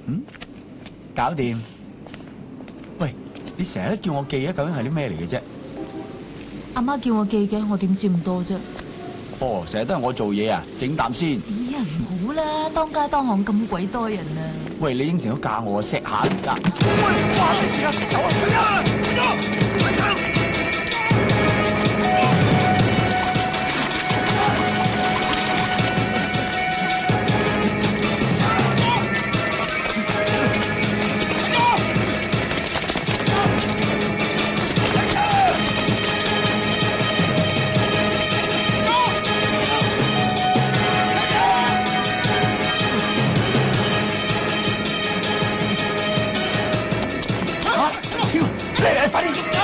嗯，搞掂。喂，你成日都叫我記啊，究竟係啲咩嚟嘅啫？阿媽叫我記嘅，我點知咁多啫？哦，成日都係我做嘢啊，整啖先。哎呀，唔好啦，當街當巷咁鬼多人啊！喂，你應承都教我錫下而家。喂，哇！咩事啊？走啊！快啲啊！快走！快啲走！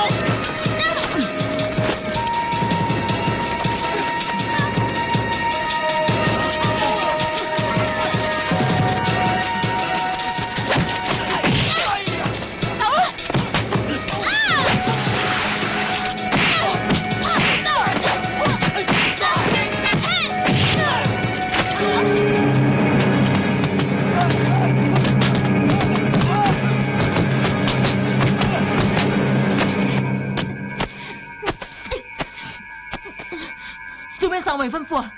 做咩受未婚夫啊？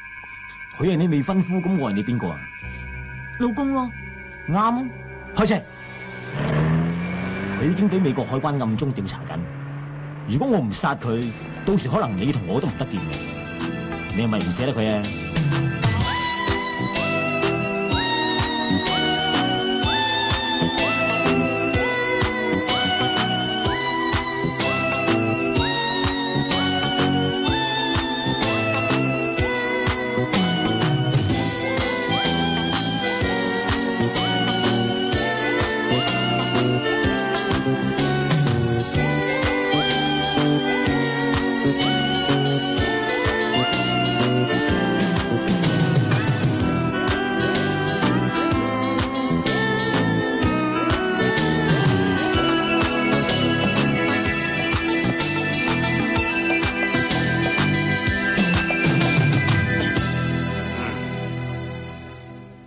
佢係你未婚夫，咁我係你邊個啊？老公喎。啱啊！開車。佢已經俾美國海關暗中調查緊。如果我唔殺佢，到時可能你同我都唔得掂。你係咪唔捨得佢啊？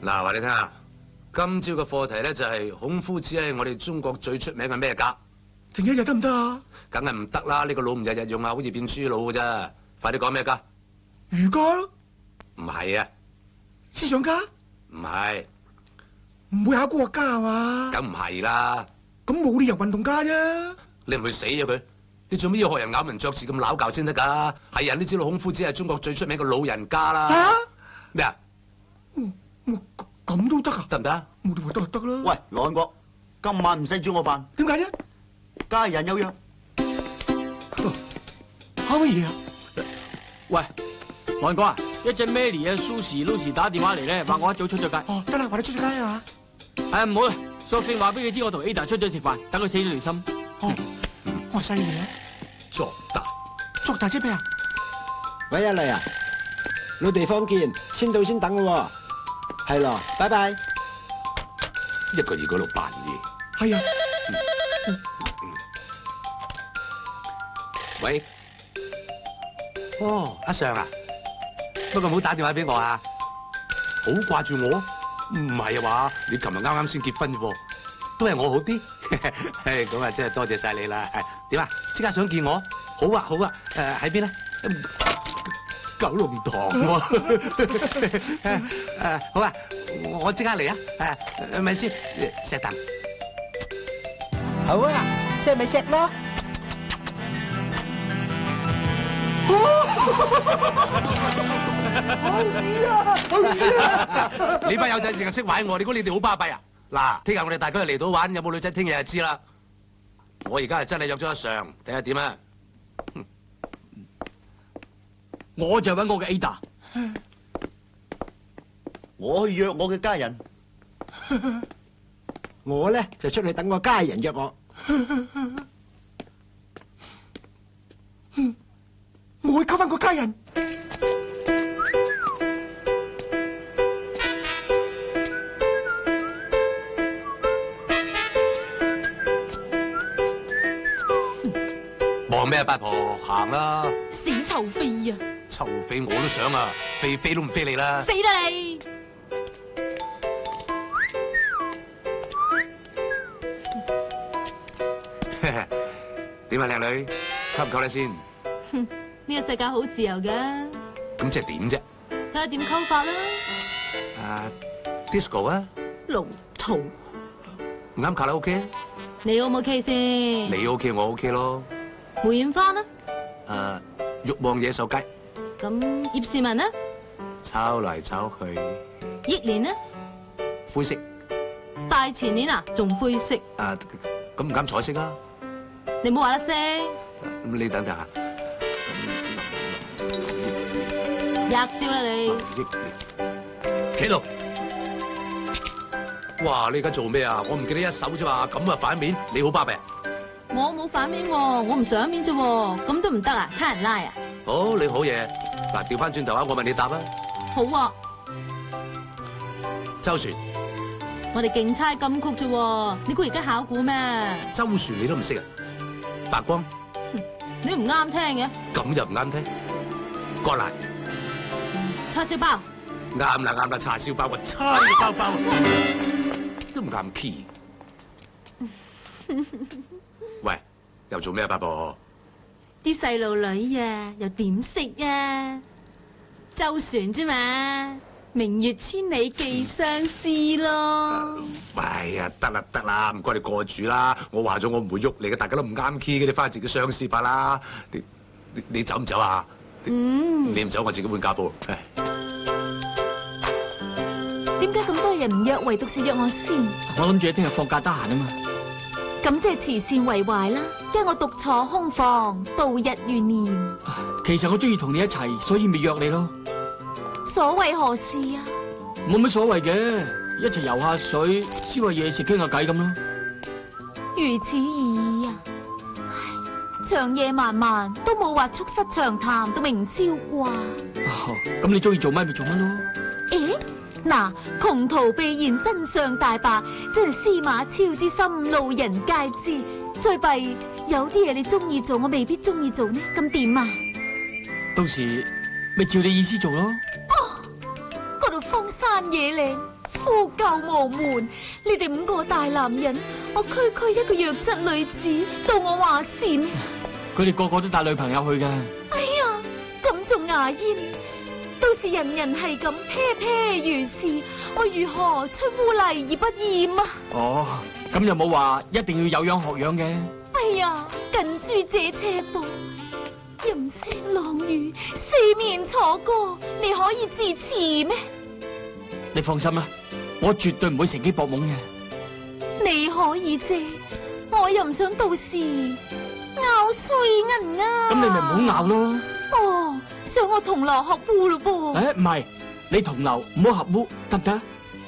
嗱，話你聽下，今朝嘅課題咧就係孔夫子係我哋中國最出名嘅咩家？停一日得唔得啊？梗係唔得啦！呢個腦唔日日用啊，好似變豬腦嘅啫。快啲講咩家？儒家咯，唔係啊，思想家，唔係，唔會考古學家係嘛？梗唔係啦。咁冇理由運動家啫。你唔去死咗佢？你做咩要學人咬文嚼字咁拗教先得㗎？係人都知道孔夫子係中國最出名嘅老人家啦。啊？咩啊？咁都得啊？得唔得？冇理由得啦。喂，羅漢國，今晚唔使煮我飯，點解啫？家人有約。考乜嘢啊？喂，韓哥啊，一陣 Mary 啊、Susie、Lucy 打電話嚟咧，話我一早出咗街。哦，得啦，話你出咗街啊？唔好啦，索性話俾佢知我同 Ada 出咗食飯，等佢死咗條心。哦，哇犀利啊！作大，作大即咩啊？喂，阿麗啊，老地方見，先到先等嘅喎。係咯，拜拜。一個二個喺度扮嘢。係啊。喂，哦，阿常啊，不過唔好打電話俾我啊，好掛住我？唔係啊嘛，你琴日啱啱先結婚啫喎，都係我好啲。咁啊，真係多謝晒你啦。點啊？即刻想見我？好啊，好啊。喺邊咧？九龍塘喎。好啊，我即刻嚟啊。咪先，錫啖。好啊，錫咪錫咯。你班友仔淨係識玩我，你估你哋好巴閉啊？嗱，聽日我哋大家嚟到玩，有冇女仔聽日就知啦。我而家係真係約咗阿常，睇下點啊？我就揾我嘅 Ada， 我去約我嘅家人。我咧就出去等我家人約我。我會溝翻個家人。望咩啊，八婆，行啦！死臭飛啊！臭飛我都想啊，飛都唔飛你啦！死啦你！點啊，靚女，溝唔溝得先？呢個世界好自由嘅，咁即係點啫？睇下點溝法啦。disco 啊，龍圖，唔啱卡拉 OK 啊？你 O 唔 OK 先？你 OK 我 OK 咯。梅艷芳啦。慾望野獸雞，咁葉倩文啦。抄嚟抄去，憶蓮啦。灰色。大前年啊，仲灰色。咁唔啱彩色啊？你冇話得聲。咁你等等下。吔招啦你！企度！哇！你而家做咩啊？我唔記得一手啫嘛，咁啊反面，你好巴閉。我冇反面喎，我唔上面啫喎，咁都唔得啊？差人拉啊！好，你好嘢。嗱，調翻轉頭啊，我問你答啊。好啊，周旋。我哋競猜金曲啫喎，你估而家考古咩？周旋你都唔識啊？白光。你唔啱聽嘅。咁又唔啱聽。割爛。叉燒包。啱啦，叉燒包我叉你包包，都唔啱 key。喂，又做咩啊，八婆？啲細路女啊，又點識啊？周旋啫嘛，明月千里寄相思咯。喂呀，得啦，唔該你過主啦。我話咗我唔會喐你嘅，大家都唔啱 key 嘅，你翻去自己相思吧啦。你走唔走啊？你唔走，我自己換家課。點解咁多人唔約，唯獨是約我先？我諗住你聽日放假得閒啊嘛。咁即係慈善為懷啦，驚我獨坐空房度日如年。其實我中意同你一齊，所以咪約你咯。所謂何事啊？冇乜所謂嘅，一齊游下水，燒下嘢食，傾下偈咁咯。如此而已啊！長夜漫漫都冇話促膝長談到明朝啩。咁你中意做乜咪做乜咯？誒，嗱，窮途必現真相大白，真係司馬昭之心，路人皆知。最弊有啲嘢你中意做，我未必中意做呢，咁點啊？到時咪照你意思做咯。嗰度荒山野嶺，呼救無門，你哋5個大男人，我區區一個弱質女子，到我話事咩？佢哋個個都帶女朋友去噶。哎呀，咁仲牙煙，到時人人係咁啤啤如是，我如何出污泥而不染啊？哦，咁又冇話一定要有樣學樣嘅。哎呀，近朱者赤膊，吟聲浪語，四面楚歌，你可以自持咩？你放心啦，我絕對唔會乘機搏懵嘅。你可以啫，我又唔想到時拗碎銀啊！咁你咪唔好拗咯。哦，想我同流合污咯噃？唔係，你同流唔好合污，得唔得？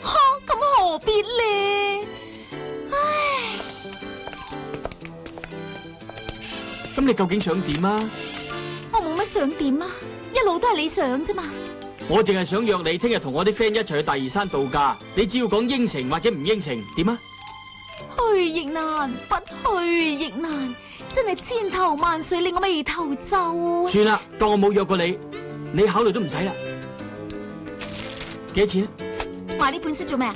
吓，咁何必咧？唉，咁你究竟想點啊？我冇乜想點啊，一路都係你想啫嘛。我淨係想約你聽日同我啲 friend 一齊去大嶼山度假，你只要講應承或者唔應承，點啊？去亦難，不去亦難，真係千頭萬緒令我眉頭皺啊！算啦，當我冇約過你，你考慮都唔使啦。幾多錢？買呢本書做咩啊？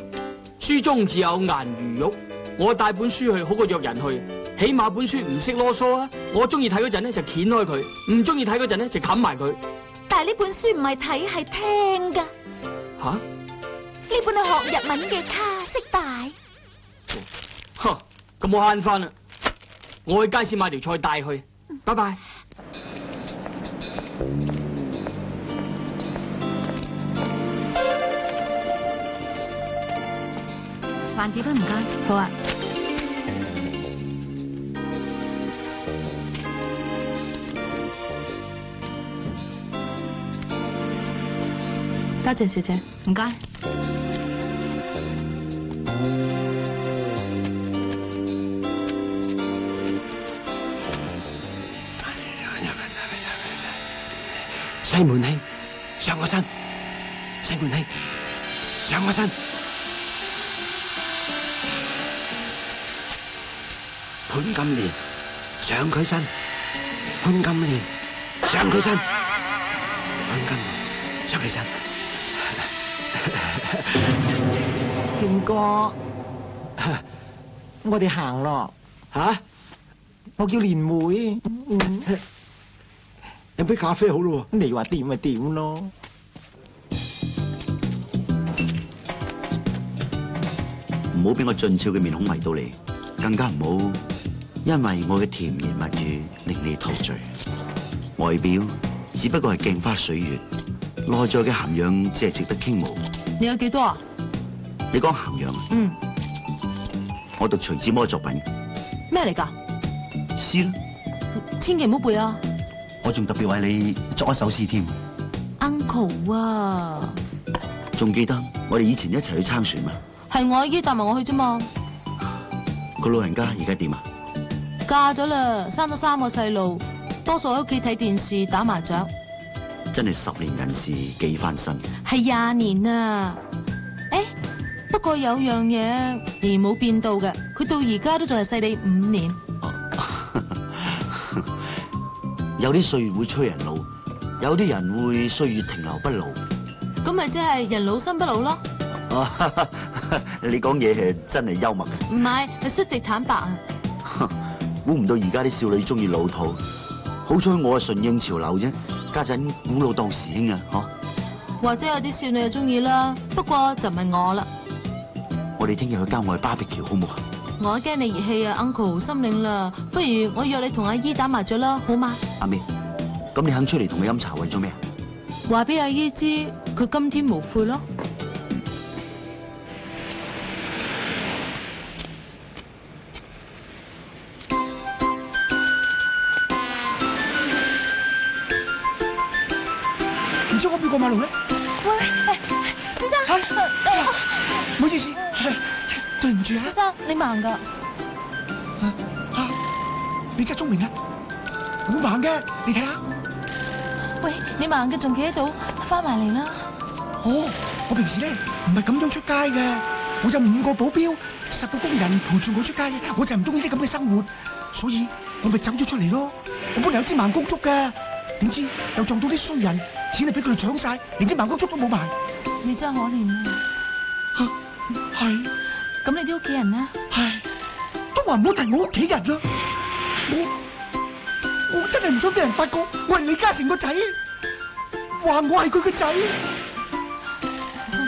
書中自有顏如玉，我帶本書去好過約人去，起碼本書唔識囉嗦啊！我中意睇嗰陣咧就掀開佢，唔中意睇嗰陣咧就冚埋佢。但係呢本書唔係睇，係聽噶。吓？呢本係學日文嘅卡式帶。呵，咁我慳翻啦，我去街市買條菜帶去。拜拜。飯碟都唔該。好啊。多謝小姐，唔該。西門慶，上我身！西門慶，上我身！潘金蓮，上佢身！潘金蓮，上佢身！潘金蓮，上佢身！慶哥，我哋行咯。吓？我叫蓮妹。飲杯咖啡好咯你話點咪點咯。唔好俾我俊俏嘅面孔迷到你，更加唔好因為我嘅甜言蜜語令你陶醉。外表只不過係鏡花水月，內在嘅涵養只係值得傾慕。你有幾多啊？你講涵養啊？嗯。我讀徐志摩嘅作品。咩嚟㗎？詩啦。千祈唔好背啊！我仲特別為你作一首詩添。Uncle 啊！仲記得我哋以前一齊去撐船嘛？係我阿姨帶埋我去啫嘛。個老人家而家點啊？嫁咗啦，生咗3個細路，多數喺屋企睇電視打麻雀。真係10年人事幾翻身。係20年啊！不過有樣嘢仍然冇變到嘅，佢到而家都仲係細你5年。有啲歲月會催人老，有啲人會歲月停留不老。咁咪即係人老心不老咯？你講嘢係真係幽默嘅。唔係，係率直坦白啊！估唔到而家啲少女中意老土，好彩我係順應潮流啫。家陣古老當時興啊，嗬。或者有啲少女就中意啦，不過就唔係我啦。我哋聽日去郊外巴比橋好唔好啊？我驚你熱氣啊 ，Uncle 心領啦。不如我約你同阿姨打麻雀啦，好嗎？阿妹，咁你肯出嚟同佢飲茶為咗咩啊？話俾阿姨知，佢今天無悔咯。唔知我邊個馬路咧？喂，先生，唔好意思，對唔住啊。先生，你盲噶？你真係聰明啊！好盲嘅，你睇下。喂，你盲嘅仲企喺度，翻埋嚟啦。哦，我平時咧唔係咁樣出街嘅，我有5個保鏢，10個工人陪住我出街嘅，我就唔中意啲咁嘅生活，所以我咪走咗出嚟咯。我本嚟有支盲公竹嘅，點知又撞到啲衰人，錢係俾佢哋搶晒，連支盲公竹都冇埋。你真係可憐啊！係。咁你啲屋企人咧？唉，都話唔好提我屋企人啦。我真係唔想俾人發覺我係李嘉誠個仔，話我係佢個仔。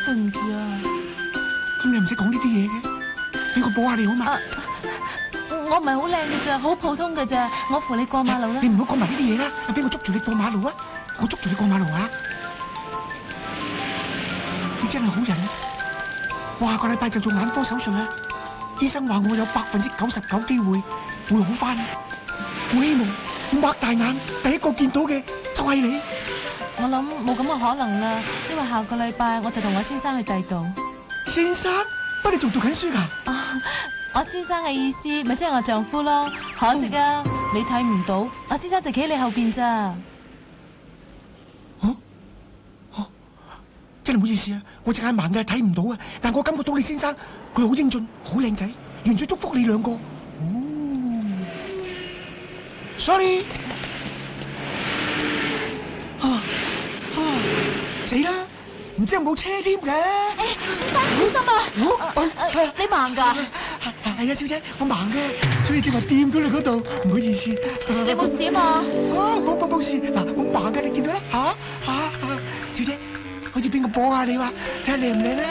對唔住啊。咁你唔使講呢啲嘢嘅，俾我補下你好嘛？我唔係好靚嘅咋，好普通嘅咋，我扶你過馬路啦。你唔好講埋呢啲嘢啦，俾我捉住你過馬路啊！我捉住你過馬路啊！你真係好人啊！我下個禮拜就做眼科手術啦，醫生話我有99%機會會好翻。我希望我擘大眼第一個見到嘅就係你。我諗冇咁嘅可能啦，因為下個禮拜我就同我先生去第度。先生，乜你仲讀緊書㗎？我先生嘅意思咪即係我丈夫咯。可惜啊，你睇唔到，我先生就企喺你後邊咋。真係唔好意思啊，我隻眼盲嘅睇唔到啊，但我感覺到你先生佢好英俊，好靚仔，完全祝福你兩個。Sorry， 死啦，唔知有冇車添嘅。小心啊！你盲㗎？係啊，小姐，我盲嘅，所以正話掂到你嗰度，唔好意思。你冇事嘛？冇事，嗱，我盲嘅，你見到啦？小姐。好似邊個幫下你話，睇下靚唔靚咧？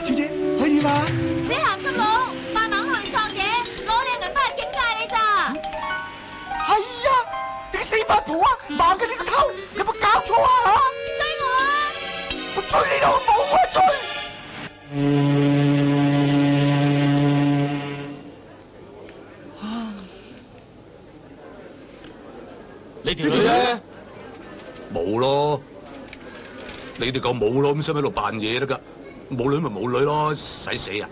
小姐可以嘛？死鹹濕佬，扮盲嚟喪嘢，攞你嘅銀翻嚟警戒你咋？係啊，你個死八婆啊，盲嘅你個頭，有冇搞錯啊？追我啊！我追你都冇啊追！你條女咧？冇咯。你哋夠冇咯，咁使喺度扮嘢得噶？冇女咪冇女咯，使死啊！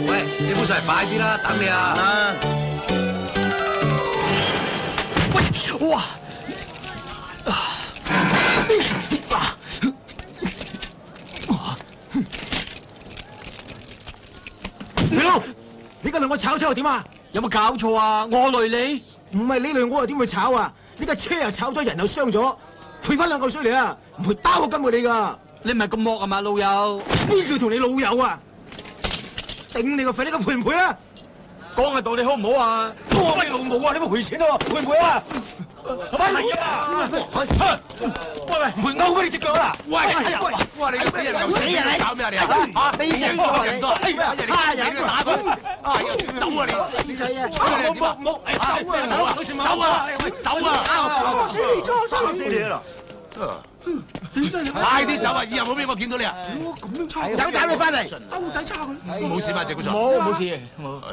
喂，整杯上嚟快啲啦，等你啊！喂，哇！你而家兩個炒車又點啊？有冇搞錯啊？我累你？唔係你累我又點會炒啊？呢架車啊炒咗人又傷咗，賠翻2嚿水嚟啊！唔會打我金過你㗎。你唔係咁惡啊嘛，老友？邊叫同你老友啊？頂你個肺！你咁賠唔賠啊？講嘅道理好唔好啊？我你老母啊！你冇賠錢啊？賠唔賠啊？係啊！喂，唔勾咩你隻腳啦？喂，哇！你死人又死人，搞咩啊你啊？你死咗人多，蝦人打佢，走啊你！你仔啊！冇走啊！死你啦！快啲走啊！以後冇俾我見到你啊！咁樣抄，等找你翻嚟，兜底抄佢。冇事嘛，謝古才。冇事。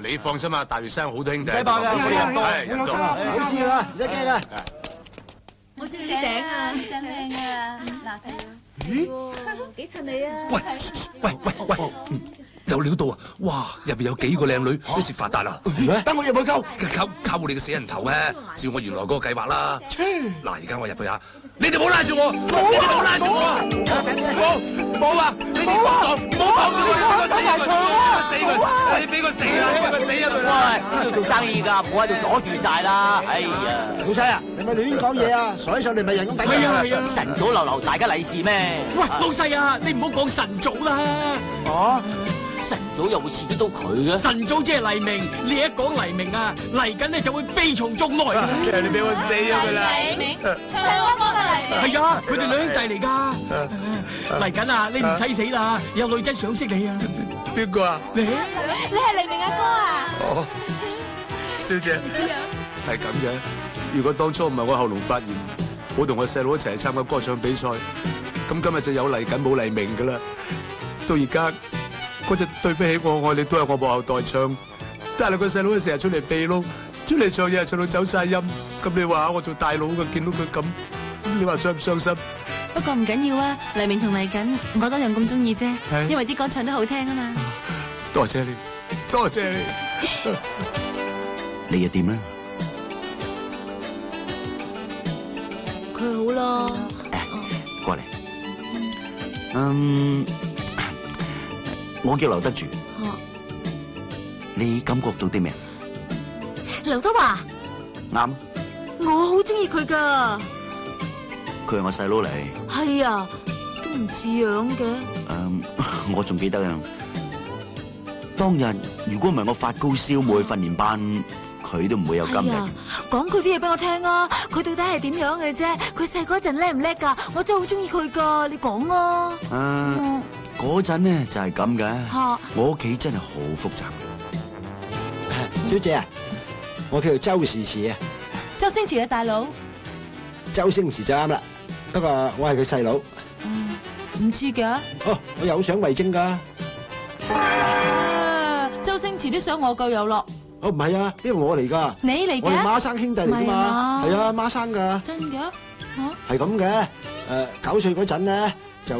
你放心啊，大月生好多兄弟。唔使怕嘅，係人多。冇事啦，唔使驚啊！我中意啲頂啊，真靚啊！嗱，咦，幾襯你啊！喂，有料到啊！哇，入邊有幾個靚女，一時發達啦！等我入去溝，溝你個死人頭咩？照我原來嗰個計劃啦。嗱，而家我入去啊！你哋唔好拉住我，你哋唔好拉住我啊！冇啊！你哋唔好綁住我，你俾個死佢，你俾個死佢啦！呢度做生意㗎，唔好喺度阻住晒啦！哎呀，老細啊，你咪亂講嘢啊！所上嚟咪人咁抵係啊！晨早流流大家利是咩？喂，老細啊，你唔好講晨早啦！哦，晨早又會刺激到佢嘅？晨早即係黎明，你一講黎明啊，嚟緊咧就會悲從中來。你俾我死咗佢啦！黎明，唱歌嘅黎明。係啊，佢哋兩兄弟嚟㗎。嚟緊啊，你唔使死啦，有女仔想識你啊！邊個啊？你係黎明阿哥啊？哦，小姐，係咁嘅。如果當初唔係我喉嚨發炎，我同我細佬一齊參加歌唱比賽，咁今日就有黎緊冇黎明㗎啦。到而家嗰隻對不起我愛你都係我幕後代唱，但係個細佬成日出嚟秘撈，出嚟唱嘢唱到走晒音。咁你話我做大佬嘅見到佢咁，你話傷唔傷心？不過唔緊要啊，黎明同黎緊我都一樣咁中意啫，因為啲歌唱得好聽啊嘛。多謝你，多謝你。你又點咧？佢好咯。過嚟。我叫劉德柱。你感覺到啲咩？劉德華。啱。我好中意佢噶。佢係我細佬嚟。係啊，都唔似樣嘅。我仲記得啊。當日如果唔係我發高燒冇去訓練班，佢都唔會有今日。講佢啲嘢俾我聽啊！佢到底係點樣嘅啫？佢細嗰陣叻唔叻噶？我真係好中意佢噶，你講啊！嗰陣咧就係咁嘅。我屋企真係好複雜。小姐啊，我叫做周時慈啊。周星馳嘅大佬。周星馳就啱啦，不過我係佢細佬。唔似嘅。哦，我有相為證噶。周星馳啲相我夠有咯。哦，唔係啊，呢個我嚟噶。你嚟嘅？我哋孖生兄弟嚟噶嘛。係啊，孖生噶。真嘅？係咁嘅。9歲嗰陣咧，就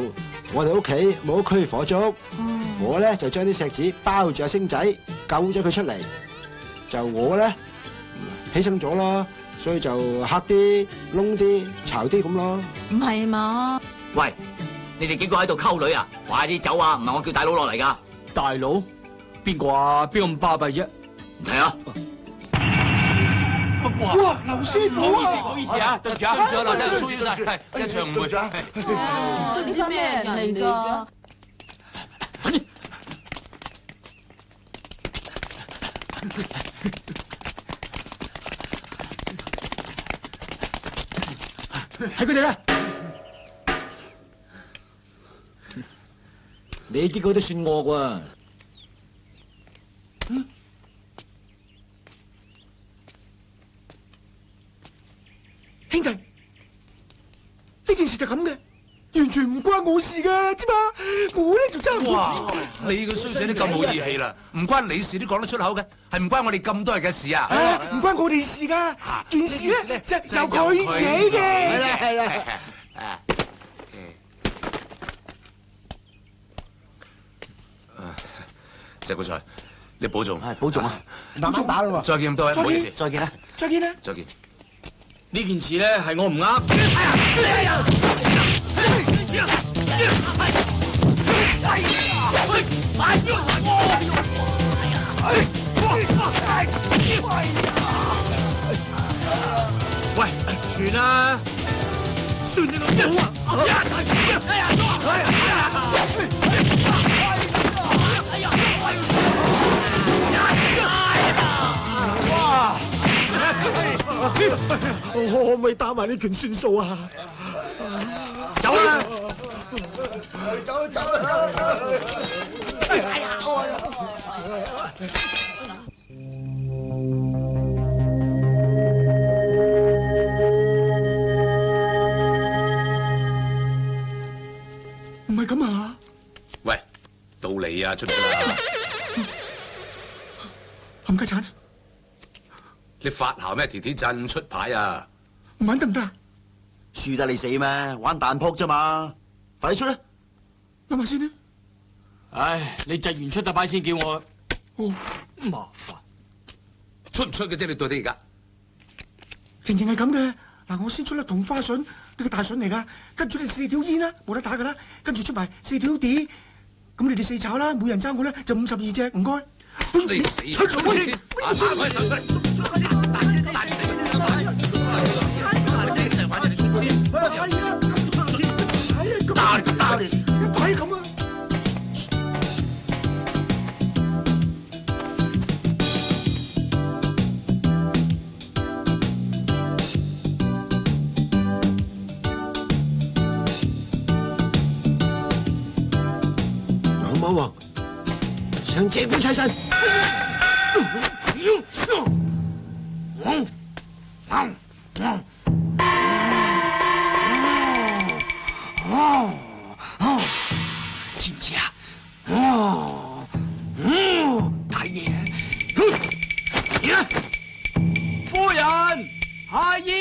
我哋屋企冇區火燭，我咧就將啲石子包住阿星仔，救咗佢出嚟。就我咧犧牲咗啦，所以就黑啲、窿啲、巢啲咁咯。唔係嘛？喂，你哋幾個喺度溝女啊？快啲走啊！唔係我叫大佬落嚟噶。大佬？邊個啊？邊個咁巴閉啫？唔睇啊！哇，劉師傅啊！唔好意思啊，對唔住啊，對唔住啊，劉生，騷擾晒，係一場誤會。都唔知咩人嚟㗎？係佢哋啦！你結果都算惡喎。兄弟，呢件事就咁嘅，完全唔關我事噶，知嘛？我咧就爭我自己。你個衰仔都咁冇義氣啦，唔關你事都講得出口嘅，係唔關我哋咁多人嘅事啊！唔關我哋事噶，件事咧就由佢起嘅。係啦。謝古才，你保重。係保重啊！慢慢打咯。再見咁多位，唔好意思。再見啦！再見啦！再見。呢件事咧係我唔啱。喂，算啦，算你老母啊！我可唔可以打埋呢拳算數啊？走啦！唔係咁啊！喂，到你啊，出嚟啦！冚家鏟，你發姣咩？條條鎮出牌啊！唔玩得唔得啊？輸得你死咩？玩彈撲啫嘛！快啲出啦！諗下先啦。唉，你窒完出得牌先叫我。哦，麻煩。出唔出嘅啫？你到底而家？情形係咁嘅。嗱，我先出粒同花筍，呢個大筍嚟噶，跟住你4條煙啦，冇得打噶啦，跟住出埋4條碟，咁你哋4炒啦，每人爭我咧就52隻，唔該。你死出咗先，打開手出嚟。打你！鬼咁啊！老魔王想借古吹身。知唔知啊？大爺，夫人、阿姨，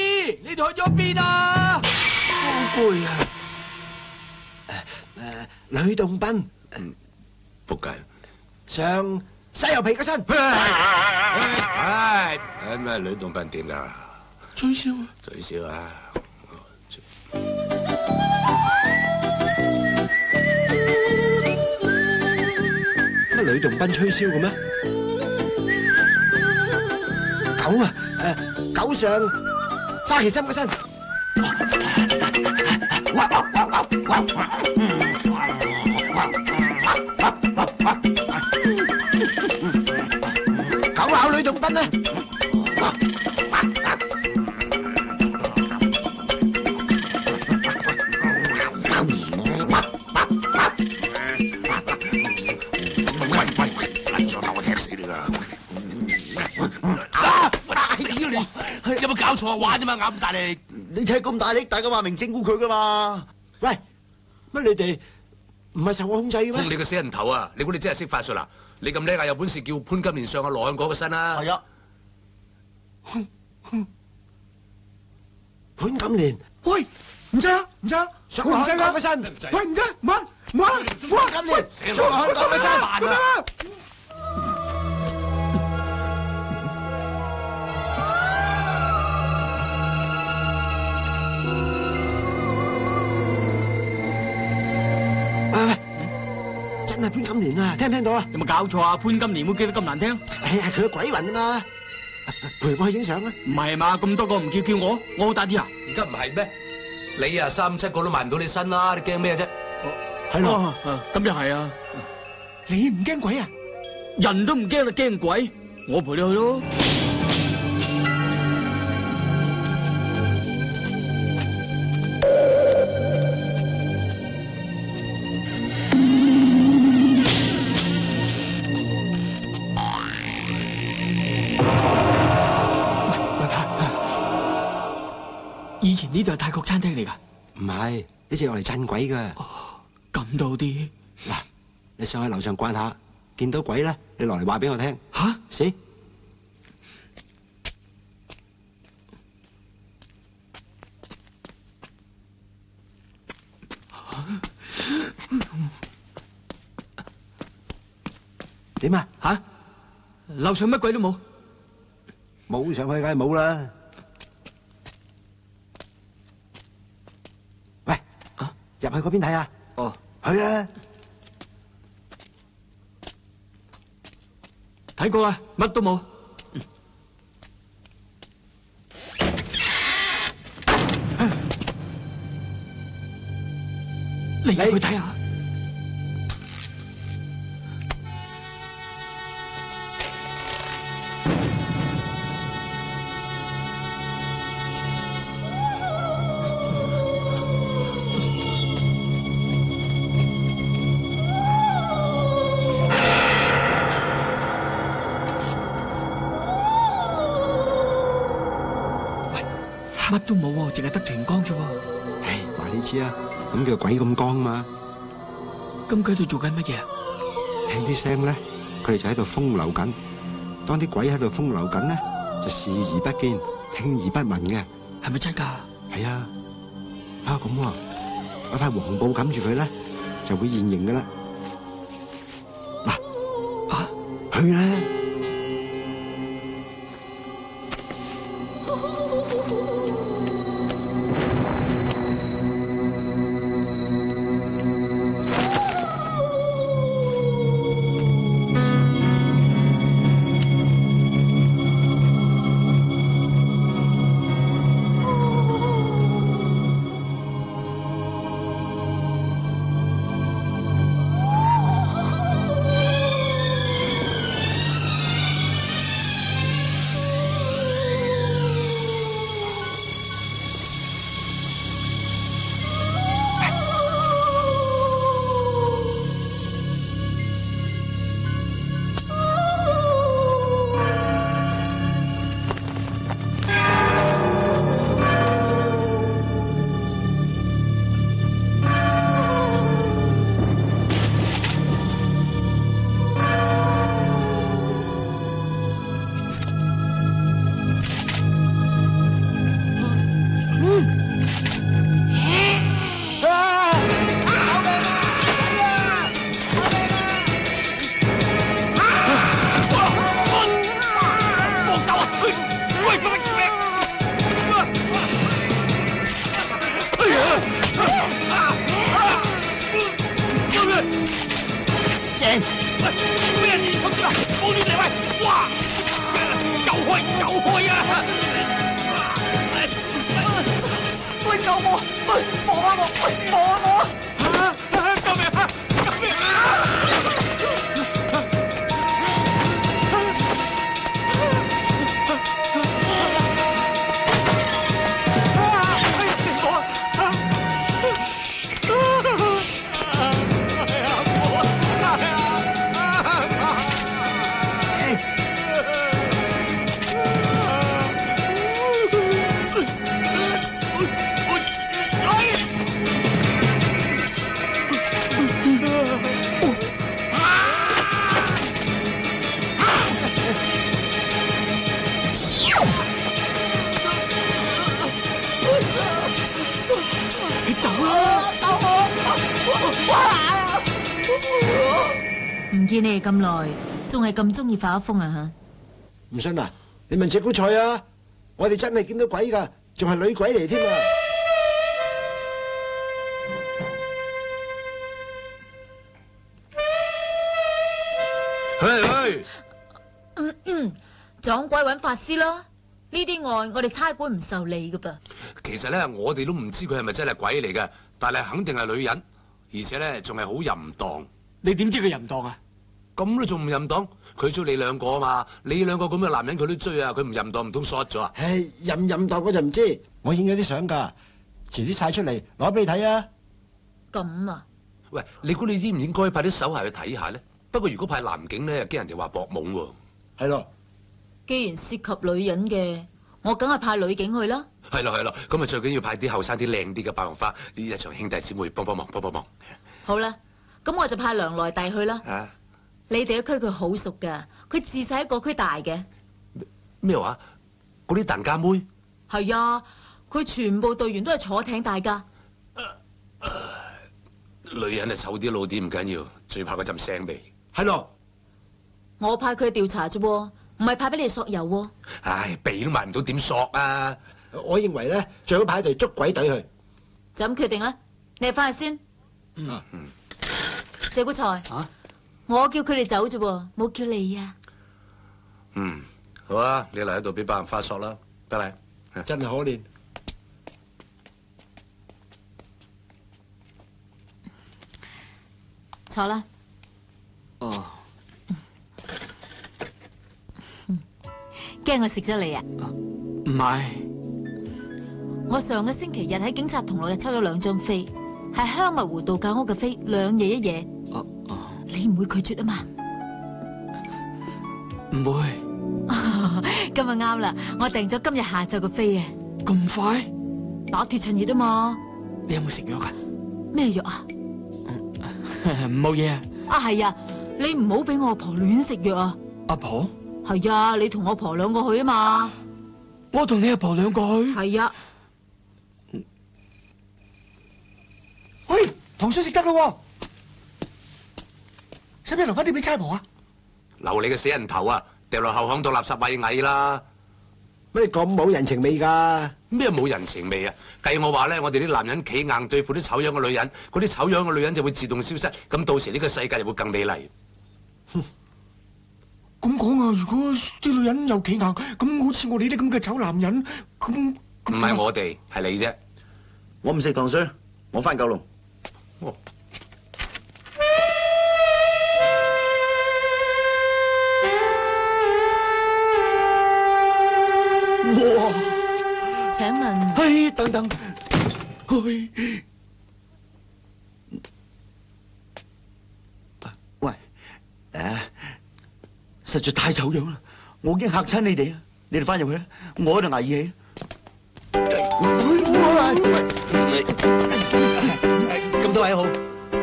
你哋去咗邊啊？好攰啊！呂洞賓仆街！上西遊皮嗰身。唉，咩呂洞賓點㗎？吹簫啊！最少啊！乜呂洞賓吹簫嘅咩？狗啊！狗上花旗參嗰身。狗咬呂洞賓啊！喂，上頭我踢死你㗎！死你！有冇搞錯啊？玩啫嘛，咬咁大力！你踢咁大力，大家話明整蠱佢噶嘛？喂，乜你哋唔係受我控制嘅咩？控你個死人頭啊！你估你真係識法術啊？你咁叻啊，有本事叫潘金蓮上阿羅漢果個身啦！係啊，潘金蓮，喂，唔制啊，唔制啊，上羅漢果個身。喂，唔得，唔玩，唔玩，潘金蓮，上羅漢果個身。咁啊！真係潘金蓮啊！聽唔聽到啊？有冇搞錯啊？潘金蓮會記得咁難聽？哎呀，佢個鬼魂啊嘛！陪我去影相啊！唔係嘛？咁多個唔叫我，我好大啲啊！而家唔係咩？你啊3、7個都埋唔到你身啦！你驚咩啫？係咯，咁又係啊！你唔驚鬼啊？人都唔驚啦，驚鬼！我陪你去咯。以前呢度係泰國餐廳嚟㗎。唔係，呢隻用嚟鎮鬼㗎。咁都好啲。嗱，你上去樓上逛下，見到鬼咧，你落嚟話俾我聽。吓？死！點啊？吓？樓上乜鬼都冇。冇上去梗係冇啦。喂，入去嗰邊睇下。哦，去啊！睇睇過啦，乜都冇。你入去睇下。乜都冇喎，淨係得團光啫喎。唉，話你知啊，咁叫鬼咁光嘛。咁佢喺度做緊乜嘢啊？聽啲聲咧，佢哋就喺度風流緊。當啲鬼喺度風流緊咧，就視而不見，聽而不聞嘅。係咪真㗎？係啊。啊咁喎，攞塊黃布冚住佢咧，就會現形㗎啦。嗱，啊，去啦！唔見你哋咁耐，仲係咁中意發瘋啊吓！唔信啊？你問赤姑菜啊！我哋真係見到鬼噶，仲係女鬼嚟添啊！去，撞鬼揾法師咯！呢啲案我哋差館唔受理噶噃。其實咧，我哋都唔知佢係咪真係鬼嚟嘅，但係肯定係女人，而且咧仲係好淫蕩。你點知佢淫蕩啊？咁都仲唔淫蕩？佢追你兩個啊嘛，你兩個咁嘅男人佢都追啊，佢唔淫蕩唔通 short 咗啊？唉，淫蕩我就唔知，我影咗啲相噶，遲啲晒出嚟攞俾你睇啊！咁啊？喂，你估你應唔應該派啲手下去睇下咧？不過如果派男警咧，驚人哋話搏懵喎。係咯，既然涉及女人嘅，我梗係派女警去啦。係咯，咁啊最緊要派啲後生啲靚啲嘅白龍花，呢一場兄弟姊妹幫忙。好啦，咁我就派梁來弟去啦。啊？你哋嘅區佢好熟噶，佢自細喺個區大嘅。咩話？嗰啲疍家妹？係啊，佢全部隊員都係坐艇大噶。女人啊，醜啲老啲唔緊要，最怕嗰陣腥味。係咯，我派佢去調查啫，唔係派俾你索油。唉，鼻都埋唔到，點索啊？我認為咧，最好派隊捉鬼隊去。就咁決定啦，你哋翻去先。謝古才。啊？我叫佢哋走啫，冇叫你啊。嗯，好啊，你嚟喺度俾百人發索啦，拜拜。真係可憐。坐啦。哦，驚我食咗你啊？唔係，我上個星期日喺警察同樂日抽咗2張飛，係香蜜湖度假屋嘅飛，2夜1夜。你唔會拒絕啊嘛？唔會。咁啊啱啦，我訂咗今日下晝嘅飛啊！咁快？打鐵趁熱啊嘛！你有冇食藥㗎？咩藥啊？冇嘢啊。啊係啊，你唔好俾我阿婆亂食藥啊！阿婆？係啊，你同我婆2個去啊嘛！我同你阿婆2個去？係啊。喂，糖水食得咯，使唔使留翻啲俾差婆啊？留你嘅死人頭啊！掉落後巷度垃圾位蟻啦！咩咁冇人情味㗎？咩冇人情味啊？計我話咧，我哋啲男人企硬對付啲醜樣嘅女人，嗰啲醜樣嘅女人就會自動消失，咁到時呢個世界就會更美麗。咁講啊，如果啲女人又企硬，咁好似我哋啲咁嘅醜男人，咁唔係我哋，係你啫。我唔食糖水，我翻九龍。哇！請問，嘿，等等，嘿，喂，實在太醜樣啦，我已經嚇親你哋啊！你哋翻入去啦，我喺度捱義氣。咁多位好，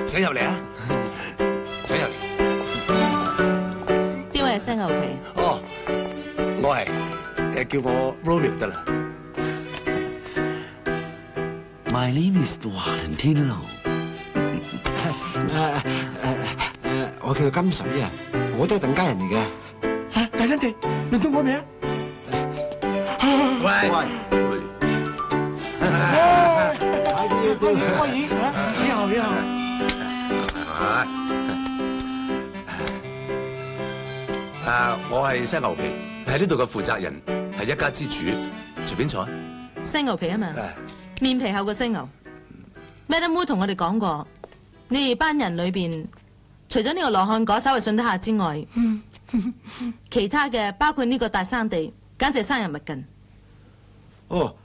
請入嚟啊！請入嚟。邊位係西牛皮？哦，我係。叫我 Romeo 得啦。My name is Valentino。我叫金水啊，我都係鄧家人嚟嘅。嚇，大新地，輪到我未啊？喂，歡迎，你好，你好。我係西牛皮，係呢度嘅負責人。係一家之主，隨便坐。西牛皮啊嘛，面皮厚過犀牛。Madam Wu 同我哋講過，你哋班人裏邊，除咗呢個羅漢果稍為信得下之外，其他嘅包括呢個大生地，簡直係生人勿近。哦，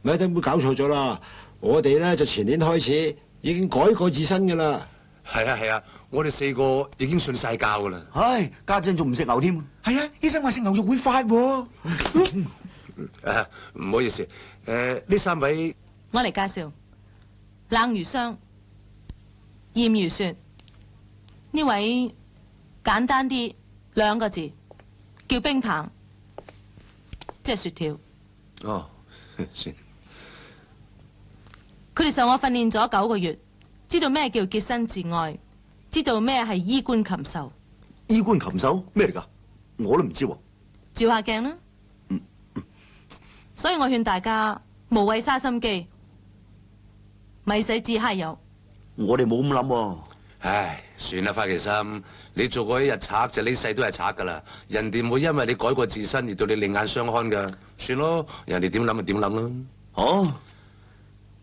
咪一會搞錯咗啦！我哋咧就前年開始已經改過自身噶啦。係啊，我哋4個已經信晒教噶啦。唉，家陣仲唔食牛添？係啊，醫生話食牛肉會發喎。唔好意思，呢3位我嚟介紹，冷如霜，艷如雪。呢位簡單啲2個字，叫冰棒，即係雪條。哦，算。佢哋受我訓練咗9個月。知道咩叫潔身自愛，知道咩係衣冠禽獸。衣冠禽獸咩嚟㗎？我都唔知喎。照下鏡啦。所以我勸大家無謂嘥心機，咪使自揩油。我哋冇咁諗喎。唉，算啦，花旗參，你做過一日賊就呢世都係賊㗎啦。人哋唔會因為你改過自身而對你另眼相看㗎。算咯，人哋點諗就點諗啦。哦。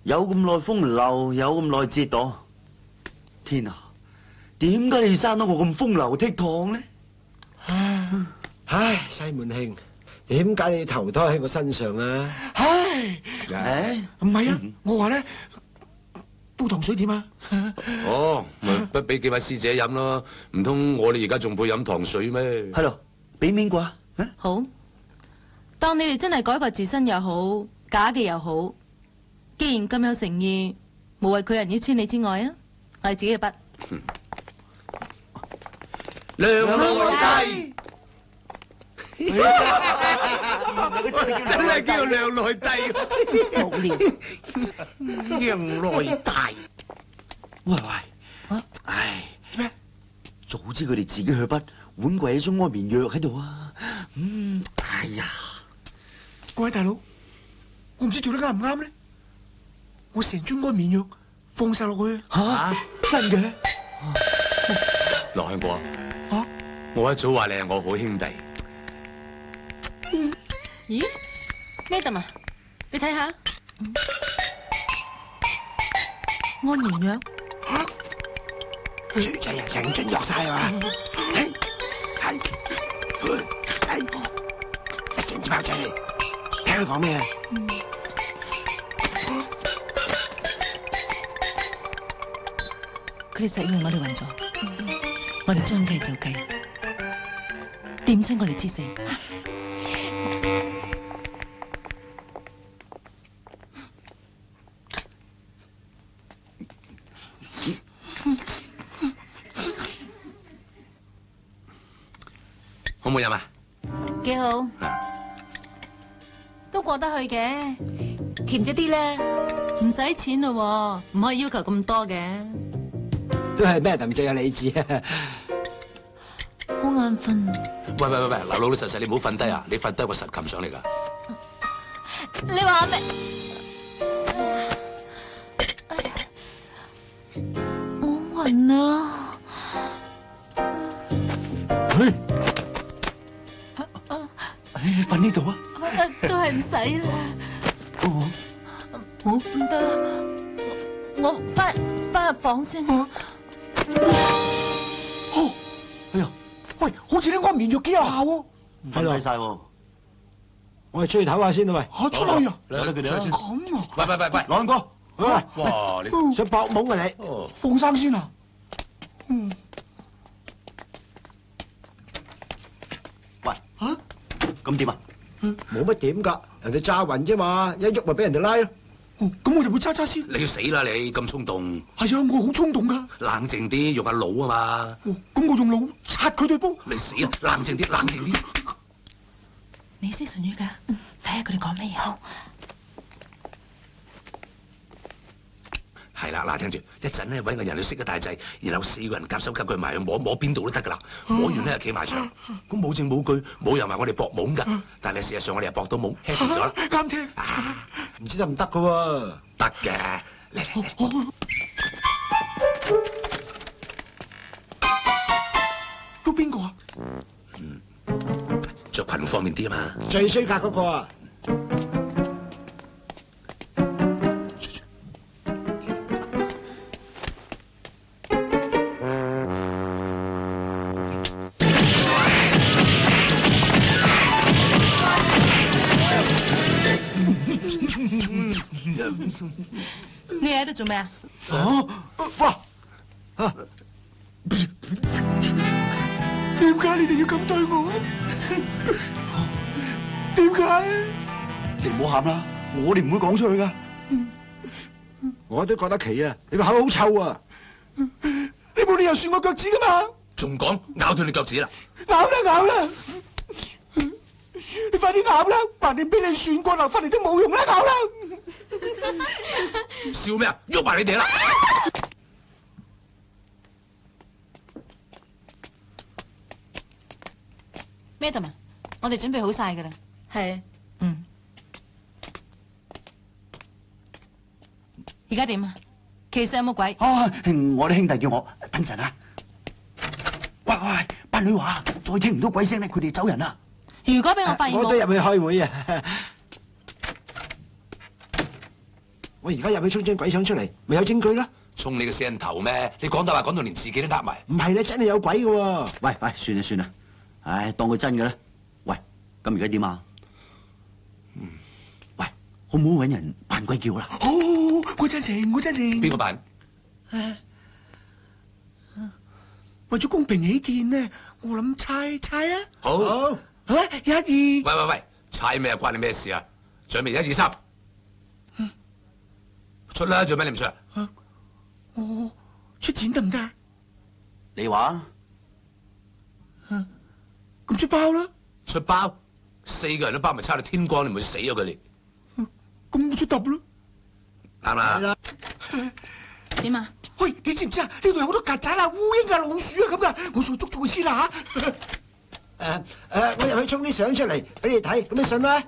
有咁耐風流，有咁耐折墮，天啊！點解你要生到我咁風流倜儻呢？唉，西門慶，點解你要投胎喺我身上啊？唔係啊，我話咧煲糖水點啊？哦，咪不俾幾位師姐飲咯？唔通我哋而家仲配飲糖水咩？係咯，俾面啩？好，當你哋真係改過自身又好，假嘅又好。既然咁有誠意，無謂拒人於千里之外啊！我哋自己嘅筆。娘內弟，真係叫娘內弟。無聊。娘內大。喂，唉，咩？早知佢哋自己去筆，碗櫃有樽安眠藥喺度啊！哎呀，各位大佬，我唔知做得啱唔啱咧。我成樽安眠藥放晒落去。真嘅？羅香果，我一早話你係我好兄弟，咦 ，Madam 啊，你睇下，安眠藥。豬仔啊，成樽藥晒啊嘛，一陣支爆仔嚟，睇佢講咩啊？佢哋實以為我哋暈咗，我哋將計就計，點清我哋之死。好唔好飲啊？幾好，都過得去嘅，甜咗啲咧，唔使錢咯，唔可以要求咁多嘅。都係咩同最有理智啊！好眼瞓。喂，嗱，老老實實，你唔好瞓低啊！你瞓低我實擒上嚟㗎。你話我咩？我暈啊！你瞓呢度啊？都係唔使啦。唔得啦，我翻入房先。哎呀，喂，好似啲安眠藥幾有效喎。瞓低晒喎。我哋出去唞下先啦，喂。嚇出去啊？嚟佢哋先。咁啊？喂，朗哥，哇！你想搏懵啊你？放生先啊！喂，咁點啊？冇乜點㗎，人哋炸暈啫嘛，一喐咪俾人哋拉咯。咁我就會揸先。你要死啦！你咁衝動。係啊，我好衝動㗎。冷靜啲，用下腦啊嘛。咁我用腦拆佢對煲。你死啊！冷靜啲，冷靜啲。你識唇語㗎？睇下佢哋講乜嘢好。係啦，嗱，聽住，一陣咧揾個人去熄個大掣，然後4個人夾手夾腳埋去摸邊度都得㗎啦。摸完咧企埋牆，咁冇證冇據，冇人話我哋搏懵㗎。但係事實上我哋又搏到懵 happy 咗啦。啱聽。唔知得唔得㗎喎？得嘅，嚟。喐邊個啊？着裙方便啲啊嘛。最衰格嗰個啊！你喺度做咩啊？哇！點解你哋要咁對我？點解？你唔好喊啦，我哋唔會講出去㗎。我都覺得奇啊！你個口好臭啊！你冇理由算我腳趾㗎嘛？仲講咬斷你腳趾啦！咬啦！你快啲咬啦！橫掂俾你算過留翻嚟都冇用啦！咬啦！笑咩啊？喐埋你哋啦！ Madam 啊，我哋準備好晒㗎啦。係，而家點啊？其實有冇鬼？我啲兄弟叫我等陣啊。喂，班女話再聽唔到鬼聲咧，佢哋走人啦。如果俾我發現我都入去開會啊！我而家入去衝張鬼相出嚟，咪有證據啦。衝你個死人頭咩？你講大話講到連自己都呃埋。唔係咧，真係有鬼嘅喎。喂，算啦，唉，當佢真嘅啦。喂，咁而家點啊？喂，好唔好搵人扮鬼叫啦？好，我贊成。邊個扮？為咗公平起見呢，我諗猜啦。好，好，1、2。喂，猜咩啊？關你咩事啊？準備1、2、3，出啦！做咩你唔出啊？我出錢得唔得？你話？咁出包啦。出包，4個人都包埋差到天光，你唔會死咗佢哋？咁我出揼咯。啱啦。點啊？喂，你知唔知啊？呢度有好多曱甴啊、烏蠅啊、老鼠啊咁噶，我上去捉咗佢先啦吓。我入去衝啲相出嚟俾你睇，咁你信啦？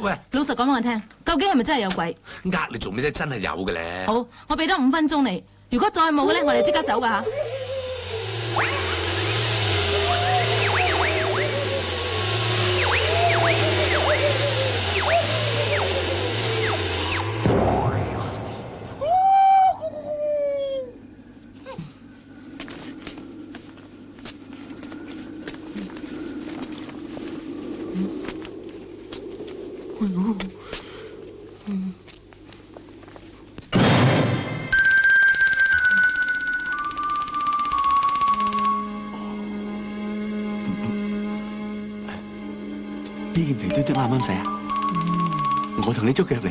喂，老實講俾我聽，究竟係咪真係有鬼？呃你做咩啫？真係有嘅咧。好，我俾多5分鐘你，如果再冇嘅咧，我哋即刻走噶吓。呢件肥嘟嘟啱唔啱使啊？我同你捉腳嚟。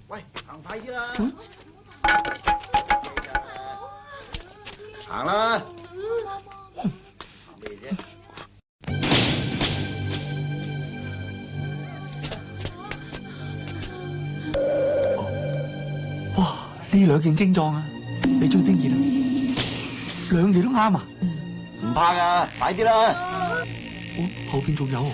喂，行快啲啦！行啦！行咩啫？哇！呢兩件精壯啊，你中意邊件啊？兩件都啱啊！唔怕噶，快啲啦！哦，後邊仲有喎。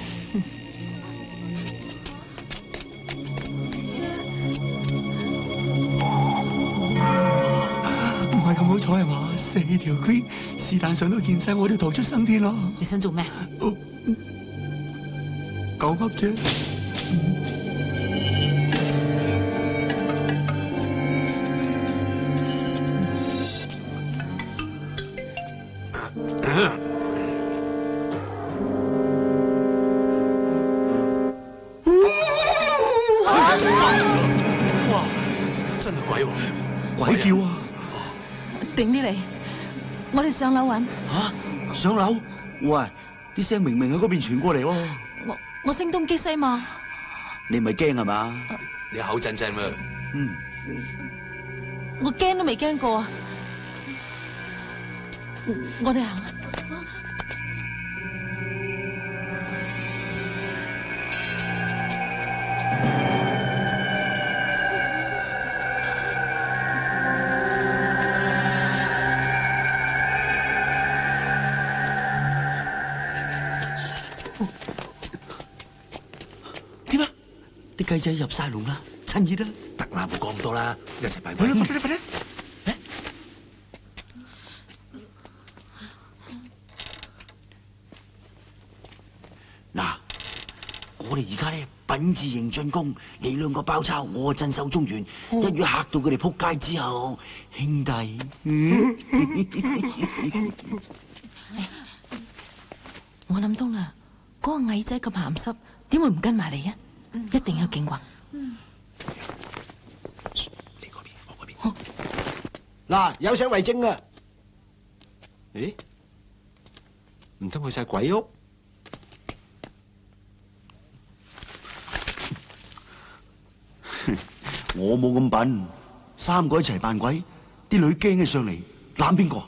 唔係咁好彩係嘛？4條 queen 是但上到件身，我都逃出生天咯。你想做咩？狗噏啫。哇！真係鬼喎！鬼叫啊！頂啲嚟，我哋上樓揾。吓，上樓？喂，啲聲明明喺嗰邊傳過嚟喎。我聲東擊西嘛。你咪驚係嘛？你口震震喎。嗯。我驚都未驚過啊！我哋行。點啊？啲雞仔入晒籠啦，趁熱啦。得啦，唔好講咁多啦，一齊拜鬼。快啲，快啲！嗱，我哋而家咧品字型進攻，你兩個包抄，我鎮守中原，一於嚇到佢哋撲街之後，兄弟，我諗通啦，嗰個矮仔咁鹹濕，點會唔跟埋嚟啊？一定有勁啩。你嗰邊，我嗰邊。嗱，有相為證啊！咦？唔通去晒鬼屋？我冇咁笨，3個一齊扮鬼，啲女驚起上嚟，攬邊個？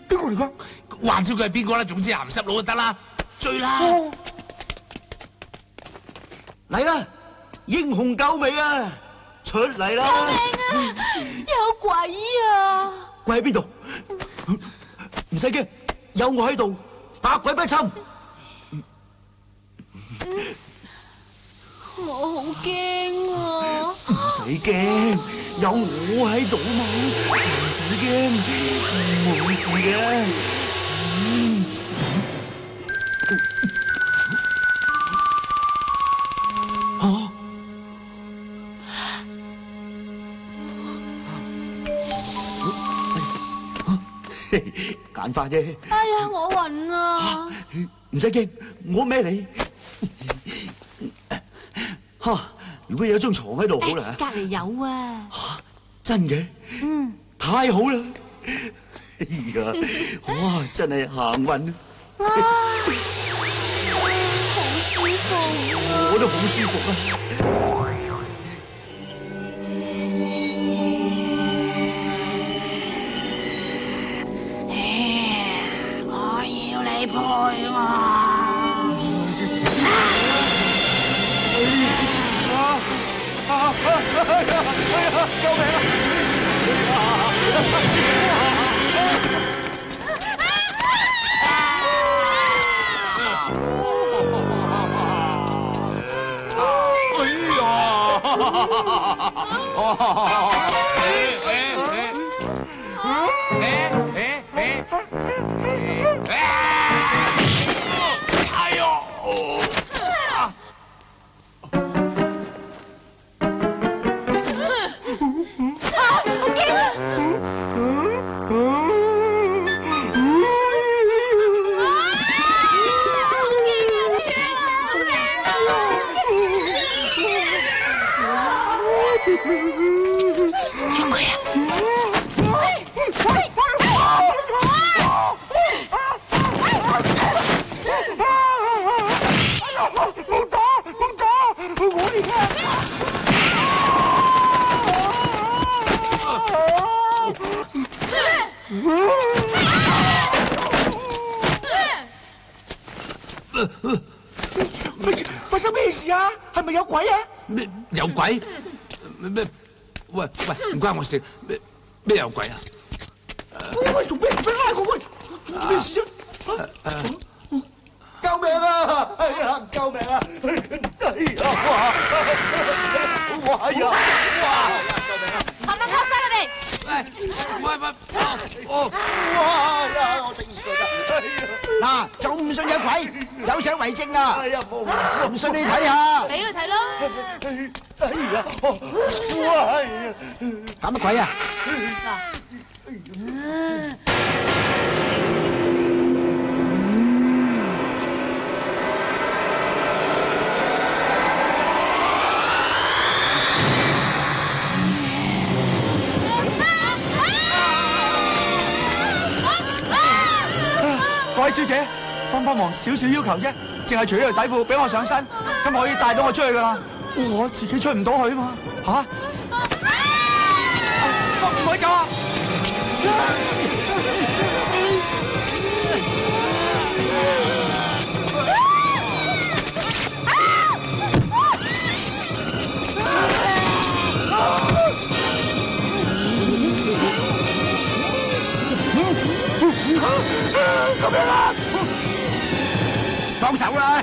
邊個嚟㗎？話知佢係邊個啦，總之鹹濕佬就得啦，追啦！嚟啦，英雄救美啊，出嚟啦！救命啊！有鬼啊！鬼喺邊度？唔使驚，有我喺度，百鬼不侵。我好驚啊！唔使驚，有我喺度嘛，唔使驚，冇事嘅。簡化啫。哎呀，我暈啊！唔使驚，我孭你。如果有張床喺度好啦。隔離有啊。真嘅？嗯。太好啦！哎呀，哇，真係行運啊！好舒服啊！我都好舒服啊！我要你陪我。救命啊！發生咩事啊？係咪有鬼啊？咩有鬼？咩？喂，唔關我事。咩有鬼啊？喂，做咩拉我？喂，咩事啊？救命啊！哎呀，救命啊！哎呀，哇！哎呀，哇！救命啊！冚唪唥撲晒佢哋！喂，哇呀！我頂唔順啊！嗱，仲唔信有鬼？有相為證啊！哎呀，冇，唔信你睇下。俾佢睇咯。哎呀，哇！哎呀，搞乜鬼啊？各位小姐，幫忙，少少要求啫，淨係除咗條底褲俾我上身，咁可以帶到我出去噶啦。我自己出唔到去嘛，吓？唔可以走啊！救命啊！幫手啦！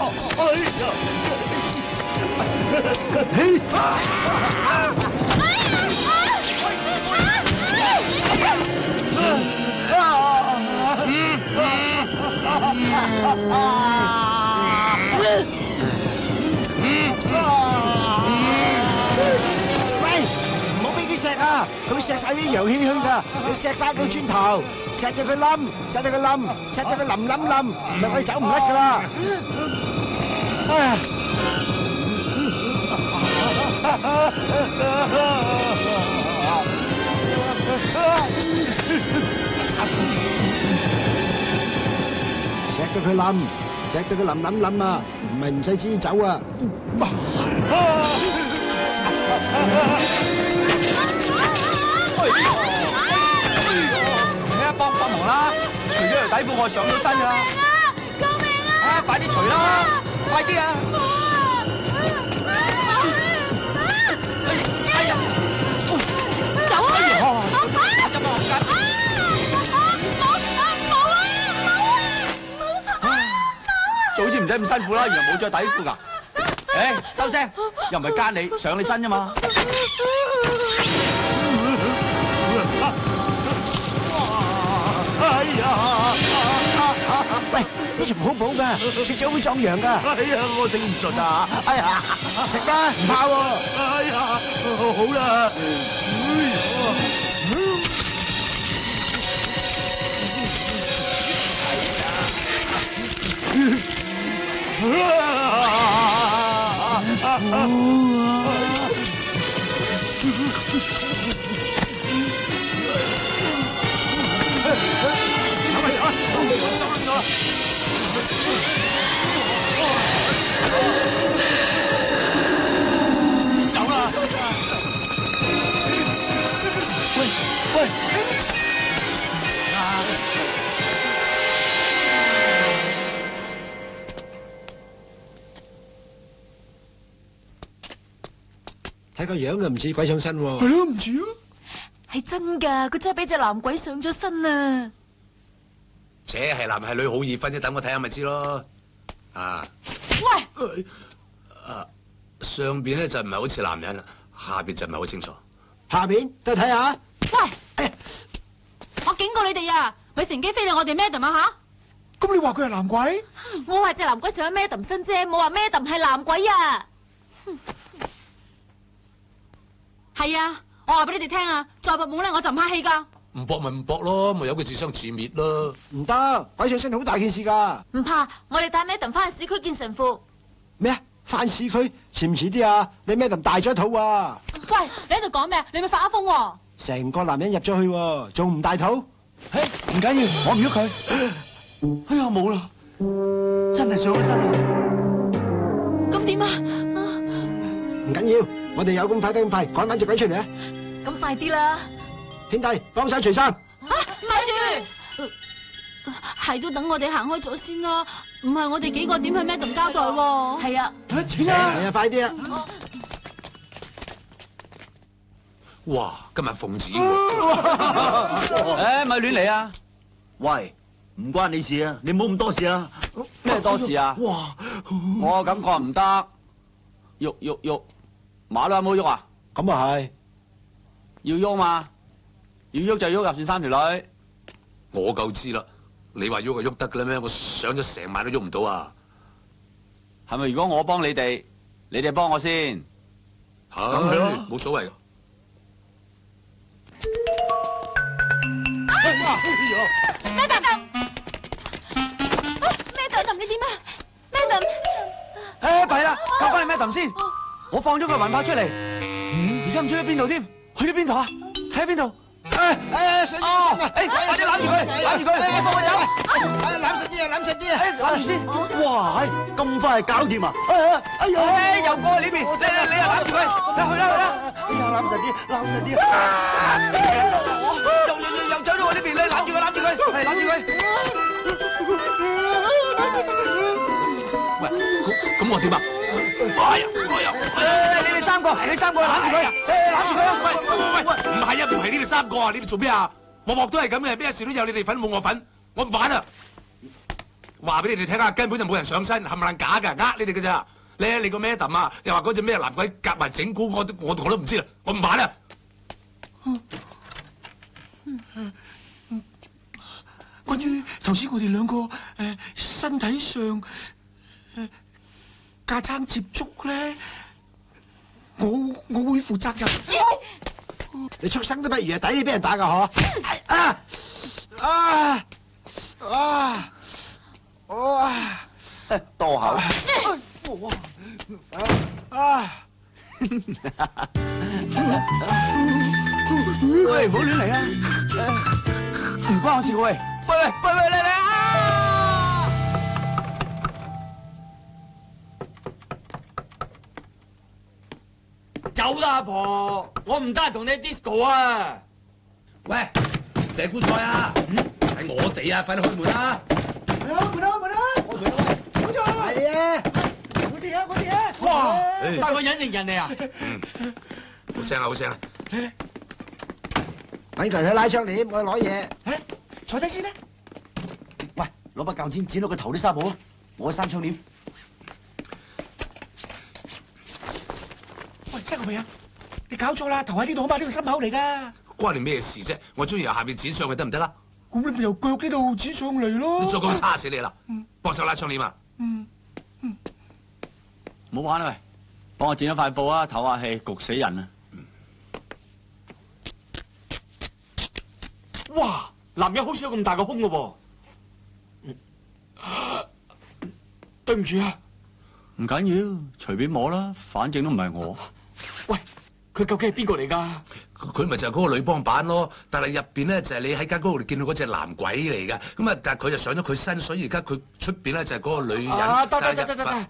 喂，唔好俾佢錫啊！佢會錫晒啲陽氣去㗎，要錫翻佢轉頭。錫到佢冧，錫到佢冧，錫到佢冧，唔係我哋走唔甩噶啦！哎呀！錫到佢冧，錫到佢冧啊！唔係唔使自己走啊！幫忙啦！除咗條底褲，我上到身㗎啦！救命啊！快啲除啦！快啲啊！哎呀！走啊！打針啊！早知唔使咁辛苦啦，原來冇着底褲㗎。誒，收聲！又唔係奸你，上你身啫嘛。哎呀！喂，呢場好補㗎，食咗會壯陽㗎。哎呀，我頂唔順啊！哎呀，食啦，唔怕喎。哎呀，好啦。睇個樣就唔似鬼上身喎。係咯，唔似啊。係真㗎，佢真係俾隻男鬼上咗身啊！且係男係女好易分啫，等我睇下咪知咯。啊，喂，上邊咧就唔係好似男人啦，下邊就唔係好清楚。下邊都睇下。喂，我警告你哋啊，咪乘機飛到我哋 Madam 啊吓！咁你話佢係男鬼？我話隻男鬼上咗 Madam 身啫，冇話 Madam 係男鬼啊！係啊，我話俾你哋聽啊，再搏懵咧我就唔客氣噶。唔搏咪唔搏咯，咪由佢自生自滅咯。唔得，鬼上身好大件事㗎。唔怕，我哋帶 Madam 翻去市區見神父。咩啊？翻市區似唔似啲啊？你 Madam 大咗肚啊？喂，你喺度講咩？你咪發瘋喎！成個男人入咗去喎，仲唔大肚？嘿，唔緊要，我唔喐佢。哎呀，冇啦，真係上咗身啦。咁點啊？唔緊要，我哋有咁快得咁快，趕翻隻鬼出嚟啊！咁快啲啦！兄弟，幫手除衫。咪住，係都等我哋行開咗先啦，唔係我哋幾個點向 Madam 交代喎？係啊，係啊，快啲啊！哇，今日奉旨喎！誒，咪亂嚟啊！喂，唔關你事啊，你唔好咁多事啊！咩多事啊？哇！我感覺唔得，喐，馬騮有冇喐啊？咁啊係，要喐嘛？要喐就喐入線三條女。我夠知啦，你話喐就喐得㗎啦咩？我想咗成晚都喐唔到啊！係咪？如果我幫你哋，你哋幫我先。係咯，冇所謂㗎。Madam 你點啊 ？Madam，誒，弊啦，救翻你 Madam 先。我放咗個雲炮出嚟，而家唔知去邊度添，去咗邊度啊？睇下邊度。上哦，快啲攬住佢，攬住佢，你幫我走。攬實啲啊，攬實啲啊！攬住先。哇，咁快搞掂啊！哎呀，又過去呢邊，你又攬住佢，去啦。哎呀，攬實啲，攬實啲。又走咗我呢邊，你攬住佢，係攬住佢。喂，咁我點啊？哎呀！你哋三個攬住佢，攬住佢啦。喂，唔係啊，唔係你哋三個啊，你哋做咩啊？鑊鑊都係咁嘅，咩事都有你哋份冇我份，我唔玩啊！話俾你哋聽啊，根本就冇人上身，冚唪唥假㗎，呃你哋㗎咋？你個 Madam 啊，又話嗰隻咩男鬼夾埋整蠱，我都唔知啦，我唔玩啦。關於頭先我哋兩個身體上架撐接觸咧，我會負責任。你畜生都不如啊，抵你俾人打㗎嗬！多口。喂，唔好亂嚟啊！唔關我事喎，喂，嚟啊！走啦，阿婆，我唔得閒同你 disco 啊！喂，謝姑菜啊，係我哋啊，快啲開門啦！開門啦！好彩！係啊！我哋啊！哇，帶個隱形人嚟啊！好聲啊，好聲啊！揾個人去拉窗簾，我去攞嘢。坐低先啦。喂，攞把鉸剪剪到個頭啲紗布啊！我去閂窗簾。喂，塞個鼻啊！你搞錯啦，頭喺呢度啊嘛，呢個心口嚟噶。關你咩事啫？我中意由下面剪上去得唔得啦？咁你咪由腳呢度剪上嚟咯。你再咁叉死你啦！幫手拉窗簾啊！唔好玩啦喂，幫我剪咗塊布啊，唞下氣，焗死人啊！哇，男人好似有咁大個胸噶噃。對唔住啊，唔緊要，隨便摸啦，反正都唔係我。喂，佢究竟係邊個嚟㗎？佢咪就係嗰個女幫辦咯，但係入邊咧就係你喺間嗰度見到嗰隻男鬼嚟㗎。咁啊，但係佢就上咗佢身，所以而家佢出邊咧就係嗰個女人。得，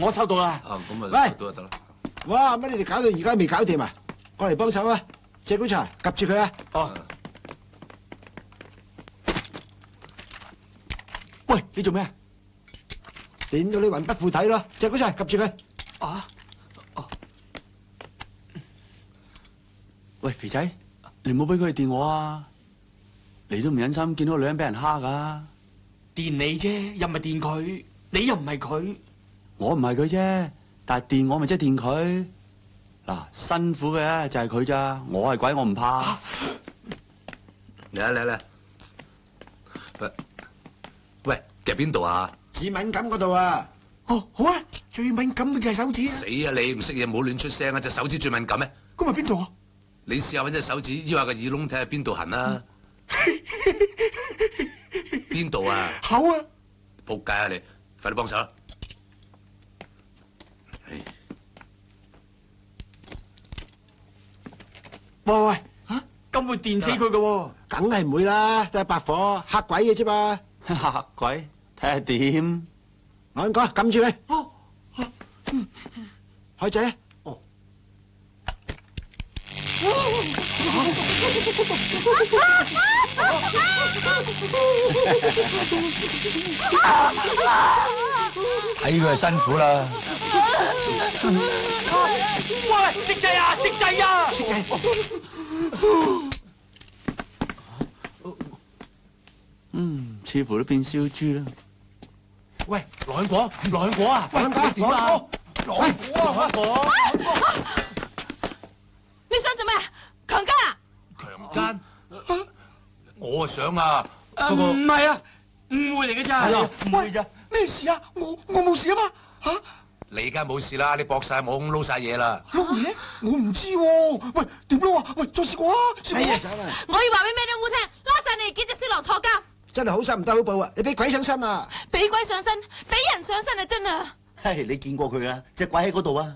我收到啦。啊，咁啊，喂到就得啦。哇！乜你哋搞到而家未搞掂啊？過嚟幫手啊！謝觀察，夾住佢啊！哦，喂，你做咩啊？電到你魂不附體咯！謝觀察，夾住佢。啊！喂，肥仔，你唔好俾佢電我啊！你都唔忍心見到個女人俾人蝦噶。電你啫，又唔係電佢，你又唔係佢。我唔係佢啫，但係電我咪即係電佢。嗱，辛苦嘅就係佢咋，我係鬼我唔怕。嚟！喂，夾邊度啊？指敏感嗰度啊！哦，好啊，最敏感嘅就係手指啊！死啊你！唔識嘢唔好亂出聲啊！隻手指最敏感咩？咁咪邊度啊？你試下揾隻手指腰下個耳窿睇下邊度痕啊！邊度啊？口啊！仆街啊你！快啲幫手啦！喂，嚇咁會電死佢嘅喎？梗係唔會啦，都係白火嚇鬼嘅啫嘛！嚇鬼，睇下點？我咁講，撳住佢。哦，海仔。哦。睇佢係辛苦啦。喂，識掣啊，識掣啊！識掣。似乎都變燒豬啦。喂，羅香果啊！喂，你點啊？羅香果！你想做咩？強姦啊！強姦？我啊想啊，不過唔係啊，誤會嚟嘅咋？係啊，誤會咋？咩事啊？我冇事啊嘛嚇！你而家冇事啦，你搏晒網撈晒嘢啦。撈嘢？我唔知喎。喂，點撈啊？喂，再試過啊！試過啊！我要話俾咩都烏聽，拉晒你哋幾隻色狼坐監。真係好心唔得好報啊！你俾鬼上身啊！俾鬼上身，俾人上身啊！真啊！嘿，你見過佢㗎？隻鬼喺嗰度啊！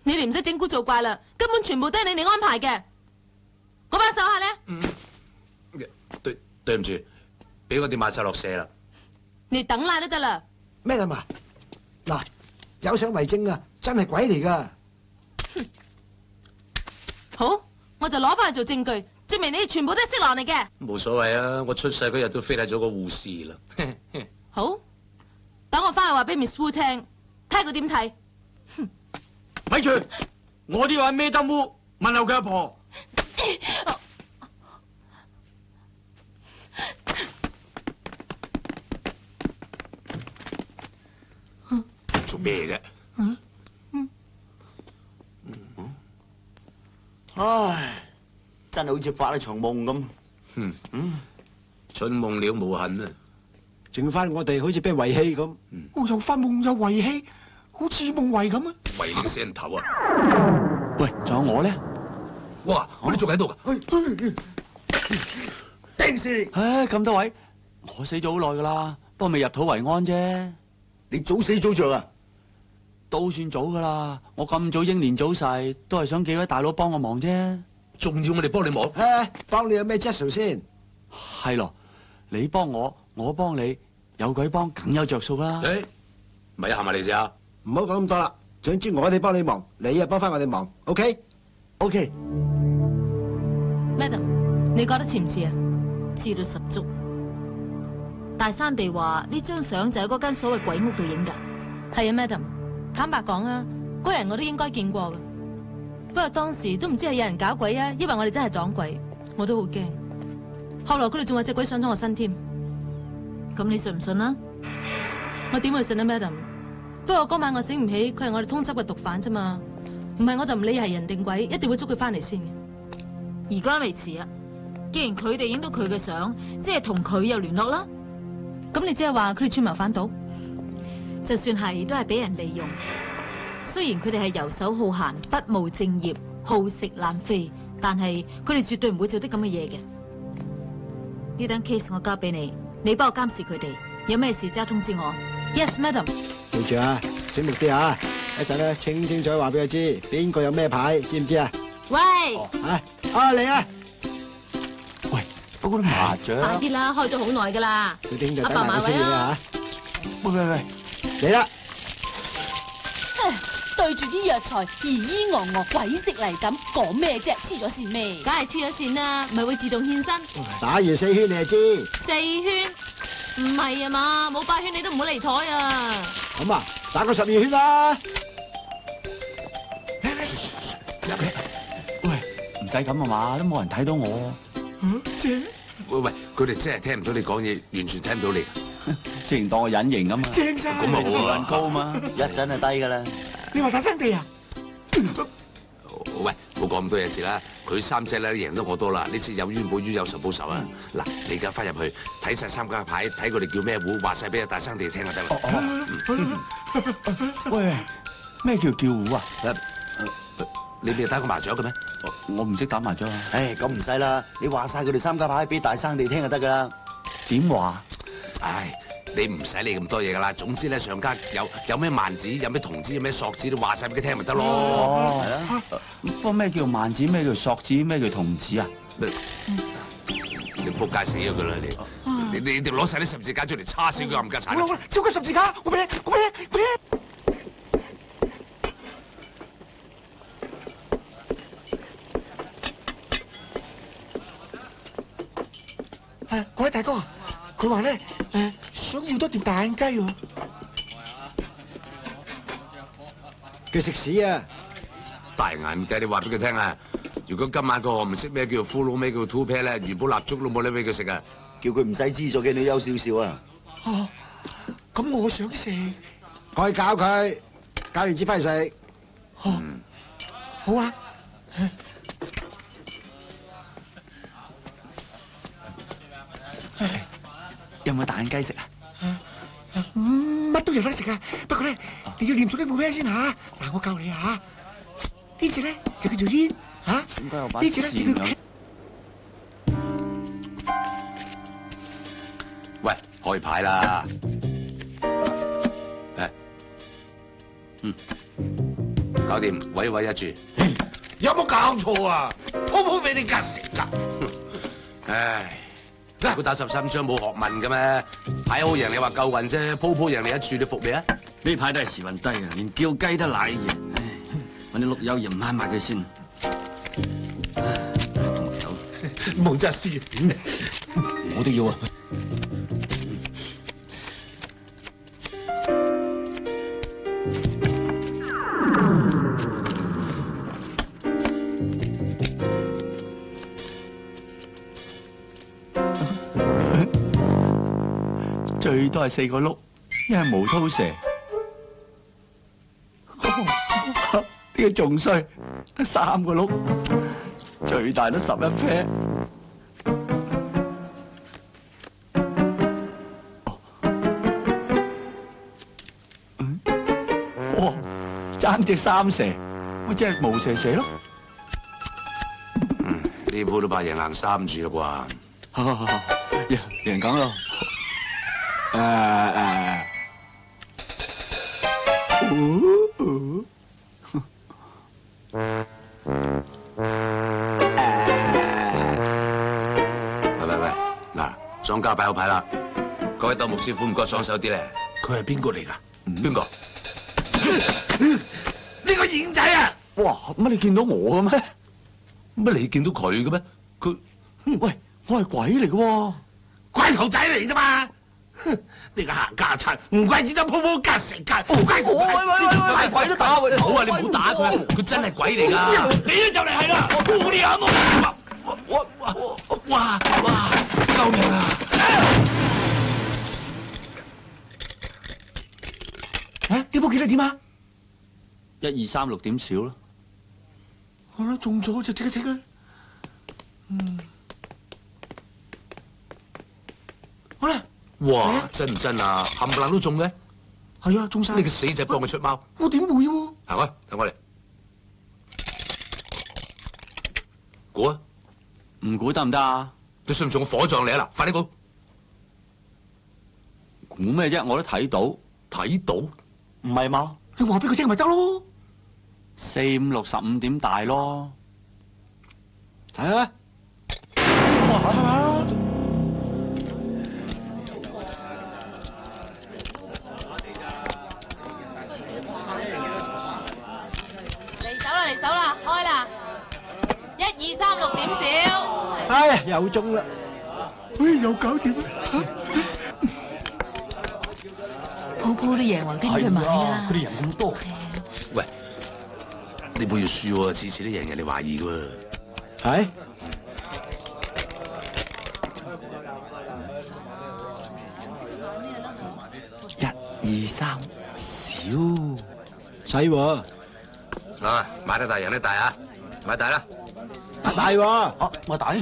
你哋唔使整蠱做怪啦，根本全部都係你哋安排嘅。我把手下咧，對唔住，俾我哋抹晒落射啦。你等賴都得啦。咩啊嘛？嗱，有相為證啊！真係鬼嚟噶。好，我就攞翻去做證據，證明你哋全部都係色狼嚟嘅。冇所謂啊！我出世嗰日都飛嚟咗個護士啦。好，等我翻去話俾 Miss Wu 聽，睇下佢點睇。咪住，我都要揾咩燈烏問候佢阿婆。做咩啫？唉，真係好似發一場夢咁。春夢了無痕啊！剩翻我哋好似俾人遺棄咁。我又發夢又遺棄，好似夢遺咁啊！遺你死人頭啊！喂，仲有我咧？哇！我哋仲喺度㗎。頂死你！唉，咁多位，我死咗好耐噶啦，不過未入土為安啫。你早死早着啊！都算早噶啦，我咁早英年早逝，都係想幾位大佬幫我忙啫。仲要我哋幫你忙？幫你有咩質素先？係咯，你幫我，我幫你，有鬼幫梗有着數啦。咪行埋嚟試下。唔好講咁多啦，總之我哋幫你忙，你又幫翻我哋忙 ，OK？OK。Madam，你覺得似唔似啊？知道十足。大山地話呢張相就喺嗰間所謂鬼屋度影㗎。係啊 ，Madam。坦白講啊，嗰人我都應該見過嘅，不過當時都唔知係有人搞鬼啊，因為我哋真係撞鬼，我都好驚。後來佢哋仲話隻鬼上咗我身添，咁你信唔信啊？我點會信啊 ，Madam？ 不過嗰晚我醒唔起，佢係我哋通緝嘅毒販啫嘛，唔係我就唔理係人定鬼，一定會捉佢翻嚟先嘅。而家未遲啊！既然佢哋影到佢嘅相，即係同佢有聯絡啦。咁你即係話佢哋串謀反倒？就算係，都係俾人利用。雖然佢哋係游手好閒、不務正業、好食懶飛，但係佢哋絕對唔會做啲咁嘅嘢嘅。呢單 case 我交俾你，你幫我監視佢哋，有咩事即刻通知我。Yes, madam。記住啊，醒目啲啊！一陣咧清清楚話俾佢知，邊個有咩牌，知唔知啊？喂，嚟啊！喂，不過啲麻雀，快啲啦，開咗好耐噶啦。佢哋兄弟阿等埋佢爸埋位啦。先嘢啊！喂，嚟啦！對住啲藥材，咿咿昂昂，鬼食嚟咁，講咩啫？黐咗線咩？梗係黐咗線啦，咪會自動獻身。打完4圈你就知。 4圈？唔係啊嘛，冇8圈你都唔好離台啊！咁啊，打個12圈啦！喂，唔使咁啊嘛，都冇人睇到我。姐，喂，佢哋真係聽唔到你講嘢，完全聽唔到你。之前當我隱形咁啊，正晒。咁啊好啊人高嘛，一陣就低噶啦。你話打生地啊？喂，冇講咁多嘢字啦，佢3隻咧贏得我多啦，呢次有冤報冤，有仇報仇啊！嗱，你而家翻入去睇晒3家牌，睇佢哋叫咩壺，話晒俾阿大生地聽就得啦。喂，咩叫壺啊？你未打過麻雀嘅咩？我唔識打麻雀啊。唉，咁唔使啦，你話晒佢哋3家牌俾大生地聽就得噶啦。點話？唉，你唔使理咁多嘢噶啦。總之咧，上家有咩萬子，有咩童子，有咩索子，你話晒俾佢聽咪得咯。哦，係啊。不過咩叫萬子？咩叫索子？咩叫童子啊？你仆街死咗佢啦你！你哋攞晒啲十字架出嚟，叉死佢冚家鏟！好啦，超級十字架，我俾你。各位大哥，佢話咧，想要多碟大眼雞喎。佢食屎啊！大眼雞，你話俾佢聽啊！如果今晚個我唔識咩叫骷髏，咩叫 two pair 咧，元寶蠟燭都冇得俾佢食啊！叫佢唔使資助嘅女優少少啊！哦，咁我想食。我去教佢，教完至翻嚟食。哦，好啊。有冇大眼雞食啊？乜都有得食啊！不過咧，你要念熟啲副名先嚇。嗱，我教你嚇。呢隻咧就叫做煙嚇。點解有把呢隻咧就叫。喂，開牌啦！搞掂，位位一注。有冇搞錯啊？鋪俾你夾食㗎。唉，如果打13張冇學問嘅咩？牌好贏你話夠運啫，鋪贏你一注，你服未啊？呢排都係時運低啊，連叫雞都賴嘢。唉，揾啲碌柚鹽抹抹佢先。同走，冇質事。我都要啊！最多係4個碌，一係無韜蛇。呢個仲衰，得3個碌，最大都11 pair。哇！爭隻3蛇，咪即係無蛇蛇咯。呢鋪都怕贏硬3注啦好，贏梗咯。喂，嗱，莊家擺好牌啦，各位鬥木師傅唔該爽手啲咧。佢係邊個嚟㗎？邊個？呢個影仔啊！哇！乜你見到我嘅咩？乜你見到佢嘅咩？佢喂，我係鬼嚟嘅喎，鬼頭仔嚟啫嘛！呢個行家賊，唔怪之得鋪夾食㗎，唔怪我。大鬼都打佢！好啊，你唔好打佢，佢真係鬼嚟㗎。你都就嚟係啦，烏啲眼毛。哇！救命啊！呢鋪幾多點啊？1、2、3、6點少咯。好啦，中咗就剔一剔啦。好啦。哇！真唔真啊？冚唪唥都中嘅。係啊，中晒。你個死仔幫佢出貓。我點會喎？行啊，等我嚟。估啊？唔估得唔得啊？你信唔信我火葬你啊？嗱，快啲估！冇咩啫，我都睇到。睇到？唔係嘛？你話俾佢聽咪得咯。 4、5、6、15點大咯。睇下。嚟手啦，開啦！1、2、3、6點少。哎呀，又中啦！又搞掂啦！鋪鋪都贏還跟佢買啊！佢哋人咁多。喂，你冇要輸喎，次次都贏人哋懷疑噶喎。係。1、2、3，少，細喎。啊，買得大贏得大啊！買大啦！大喎。哦，買大。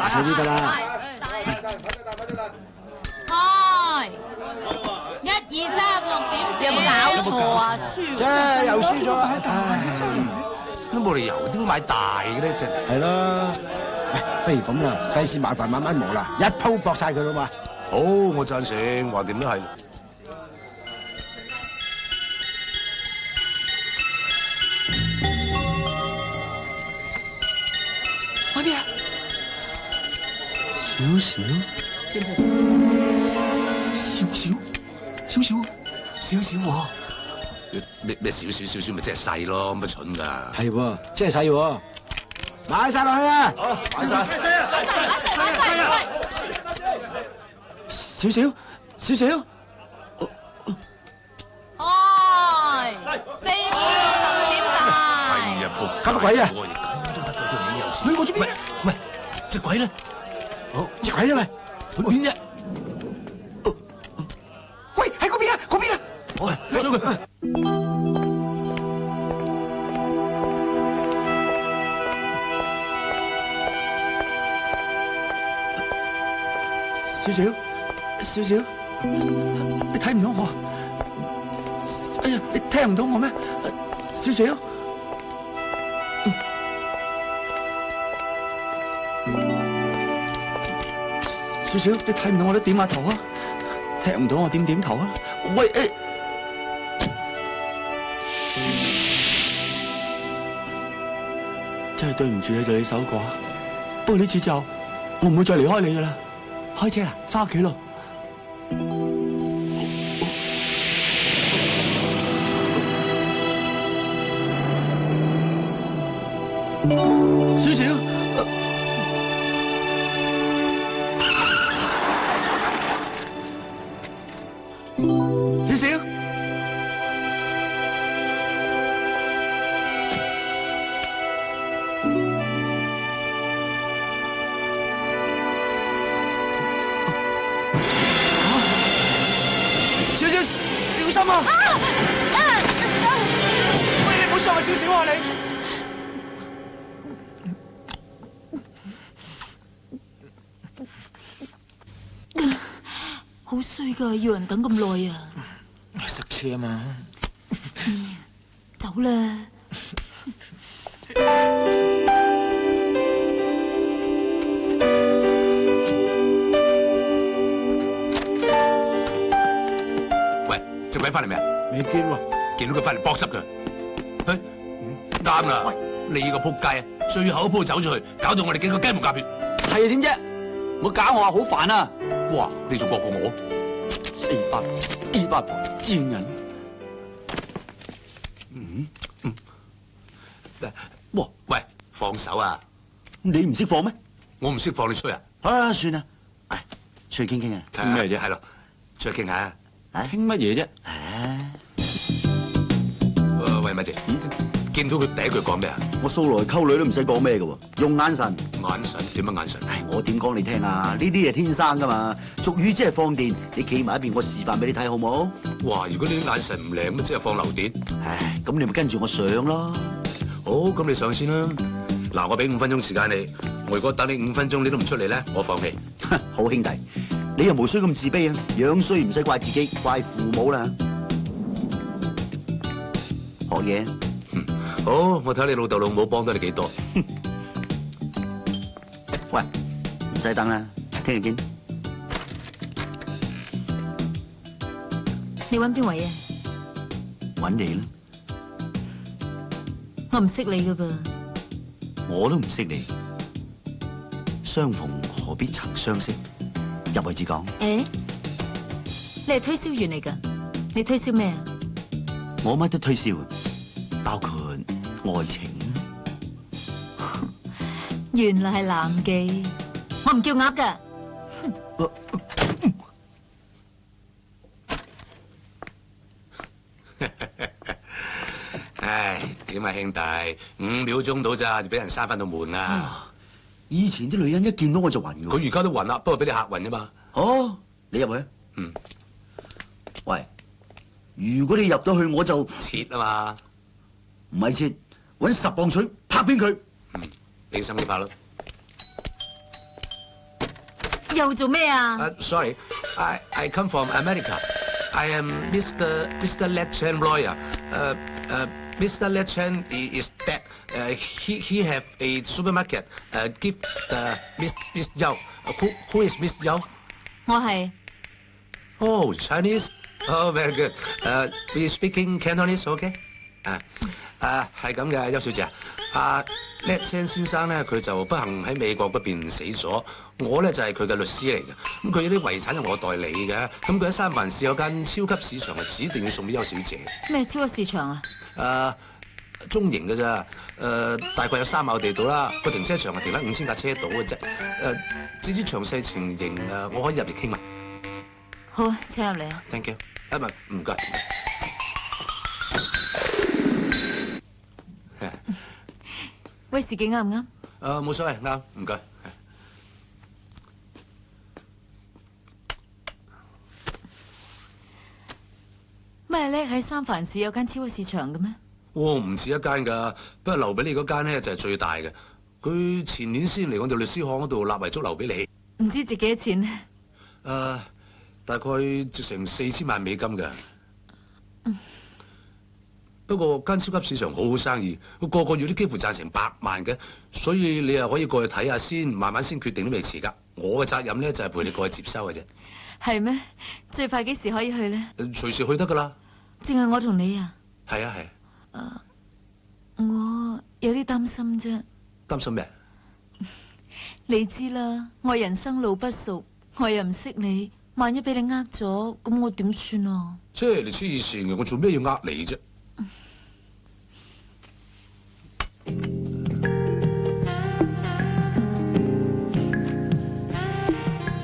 少啲得啦。開！1、2、3、6點少。有冇搞錯啊？輸。啫，又輸咗。都冇理由，點會買大嘅咧？真係。係咯。喂，不如咁啦，費事麻煩慢慢磨啦，一鋪搏晒佢啦嘛。好，我贊成，橫掂都係。買咩啊？少少。少少喎。咩少咪即係細咯，咁咪蠢㗎。係喎，即係細喎。買晒落去啊！好，買晒。少少。開！4、5、6、15點大。係啊，仆咁乜鬼啊！咁都得㗎，你有事。你我做咩？喂，隻鬼咧？好，隻鬼啊喂！去邊啫？喂，喺嗰邊啊！嗰邊啊！喂，攞咗佢。少少，你睇唔到我？哎呀，你聽唔到我咩？少少，你睇唔到我都點下頭啊？聽唔到我點頭啊？喂，真係對唔住你對你手過，不過呢次之後我唔會再離開你噶啦。開車啦，返屋企咯。少少，少少。小心啊！喂，你唔好傷我少少啊！你好衰噶，要人等咁耐啊！塞車啊嘛，走啦！隻鬼翻嚟未啊？未見喎，見到佢翻嚟搏濕佢。啱啦！你個仆街啊，最後一鋪走咗去，搞到我哋幾個雞毛鴿血。係點啫？唔好搞我啊，好煩啊！哇！你仲惡過我？四八婆賤人。哇！喂，放手啊！你唔識放咩？我唔識放，你吹啊！啊，算啦，唉，出去傾傾啊。傾咩啫？係咯，出去傾下。傾乜嘢啫？喂，咪住，見到佢第一句講咩啊？我素來溝女都唔使講咩嘅喎，用眼神。眼神點樣眼神？唉，我點講你聽啊？呢啲嘢天生噶嘛，俗語即係放電。你企埋一邊，我示範俾你睇好冇？哇！如果你啲眼神唔靚，咁即係放漏電。唉，咁你咪跟住我上咯。好，咁你上先啦。嗱，我俾5分鐘時間你。我如果等你5分鐘你都唔出嚟咧，我放棄。好兄弟。你又無需咁自卑啊！樣衰唔使怪自己，怪父母啦。學嘢。好，我睇你老豆老母幫得你幾多。喂，唔使等啦，聽日見。你揾邊位啊？揾你啦，我唔識你噶噃。我都唔識你，相逢何必曾相識？入去至講。誒，你係推銷員嚟噶？你推銷咩啊？我乜都推銷，包括愛情。原來係男妓，我唔叫鴨噶。唉，點啊兄弟，5秒鐘到咋，就俾人閂翻到門啦。以前啲女人一見到我就暈㗎。佢而家都暈啦，不過俾你嚇暈啫嘛。哦，你入去。嗯。喂，如果你入到去，我就切啊嘛。唔係切，搵10磅錘拍扁佢。嗯，你心機拍咯。又做咩啊？Sorry, I come from America. I am Mr. Let Chan lawyer. Mr. Let Chan is dead. He have a supermarket. Give Miss Yao. Who is Miss Yao? 我係。Oh, Chinese. Oh, very good. We speaking Cantonese, okay? 係咁嘅，邱小姐。Let Chan 先生咧，佢就不幸喺美國嗰邊死咗。我咧就係佢嘅律師嚟嘅。咁佢啲遺產係我代理嘅。咁佢喺三藩市有間超級市場，係指定要送俾邱小姐。咩超級市場啊？中型嘅咋？大概有3畝地度啦。個停車場係停得5000架車到嘅啫。至於詳細情形我可以入嚟傾埋。好，請入嚟啊。Thank you。唔該。威士忌啱唔啱？冇所謂，啱，唔該。咩叻喺三藩市有間超級市場嘅咩？唔止一間㗎，不過留俾你嗰間咧就係最大嘅。佢前年先嚟我哋律師行嗰度立遺囑留俾你。唔知值幾多錢咧？大概值成4000萬美金㗎。不過間超級市場好好生意，佢個月都幾乎賺成100萬嘅，所以你又可以過去睇下先，慢慢先決定都未遲㗎。我嘅責任咧就係陪你過去接收嘅啫。係咩？最快幾時可以去咧？隨時去得㗎啦。淨係我同你啊？係啊。我有啲擔心啫。擔心咩？你知啦，我人生路不熟，我又唔識你，萬一俾你呃咗，咁我點算啊？即係你黐線嘅，我做咩要呃你啫？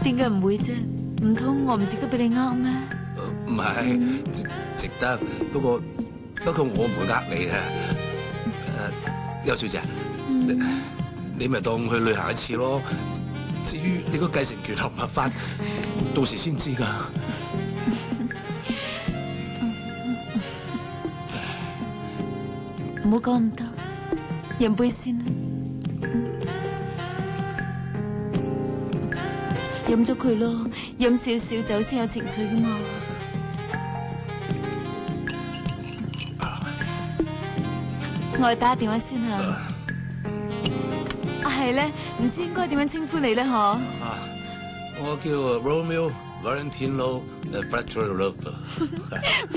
點解唔會啫？唔通我唔值得俾你呃咩？唔係，值得。不過我唔會呃你嘅。邱小姐，你咪當去旅行一次咯。至於你個繼承權合唔合法，到時先知㗎。唔好講咁多，飲杯先啦。飲咗佢咯，飲少少酒先有情趣噶嘛。我去打個電話先啊。係咧，唔知應該點樣稱呼你咧？嗬？我叫 Romeo Valentino Fractal Lover。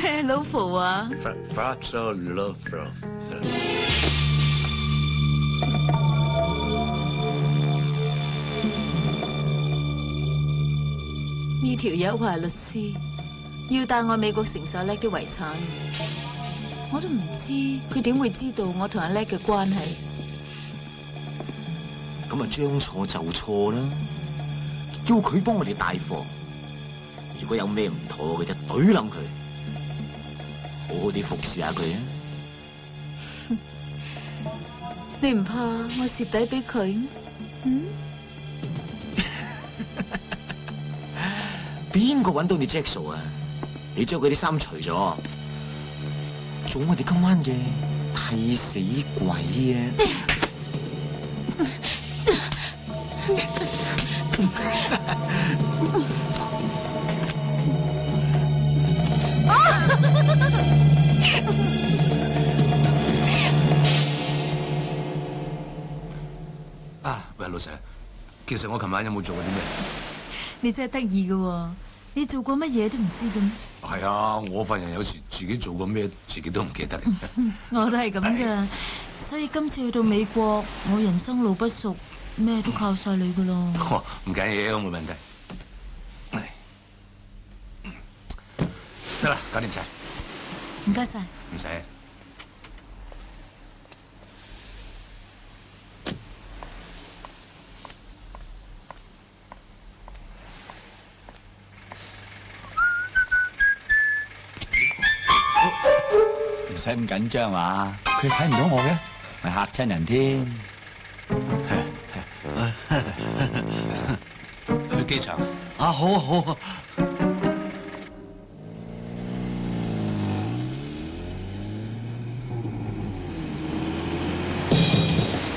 咩 lover 啊 ？Fractal Lover。呢條友話係律師，要帶我美國承受叻啲遺產，我都唔知佢點會知道我同阿叻嘅關係。咁啊，將錯就錯啦，叫佢幫我哋帶貨。如果有咩唔妥嘅，就懟冧佢，好好地服侍下佢啊！你唔怕我蝕底俾佢？邊個搵到你 Jack 啊？你將佢啲衫除咗，做我哋今晚嘅替死鬼啊！喂，老細，其實我琴晚有冇做過啲咩？你真係得意㗎喎！你做過乜嘢都唔知嘅咩？係啊，我份人有時自己做過咩，自己都唔記得。我都係咁噶，所以今次去到美國，我人生路不熟，咩都靠晒你噶咯。唔緊要，冇問題。得啦，搞掂晒。唔該晒。唔使。唔使咁緊張嘛，佢睇唔到我嘅，咪嚇親人添。去機場啊，好啊好啊。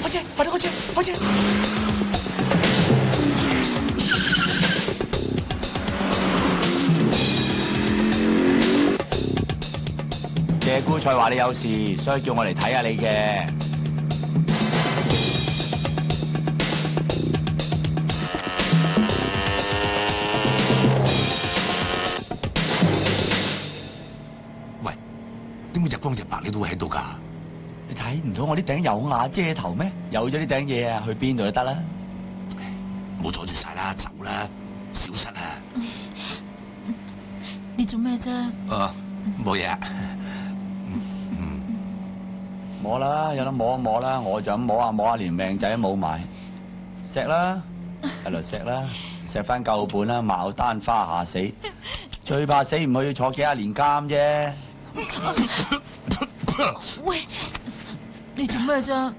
開車，快啲開車，開車！謝姑菜話你有事，所以叫我嚟睇下你嘅。喂，點解日光日白你都會喺度㗎？你睇唔到我啲頂有瓦遮頭咩？有咗呢頂嘢啊，去邊度都得啦。唔好阻住晒啦，走啦，小失啊！你做咩啫？冇嘢。摸啦，有得摸一摸啦，我就咁摸下摸下，連命仔都冇埋。錫啦，喺度錫啦，錫翻舊本啦，牡丹花下死。最怕死唔去要坐幾廿年監啫。喂，你做咩啫？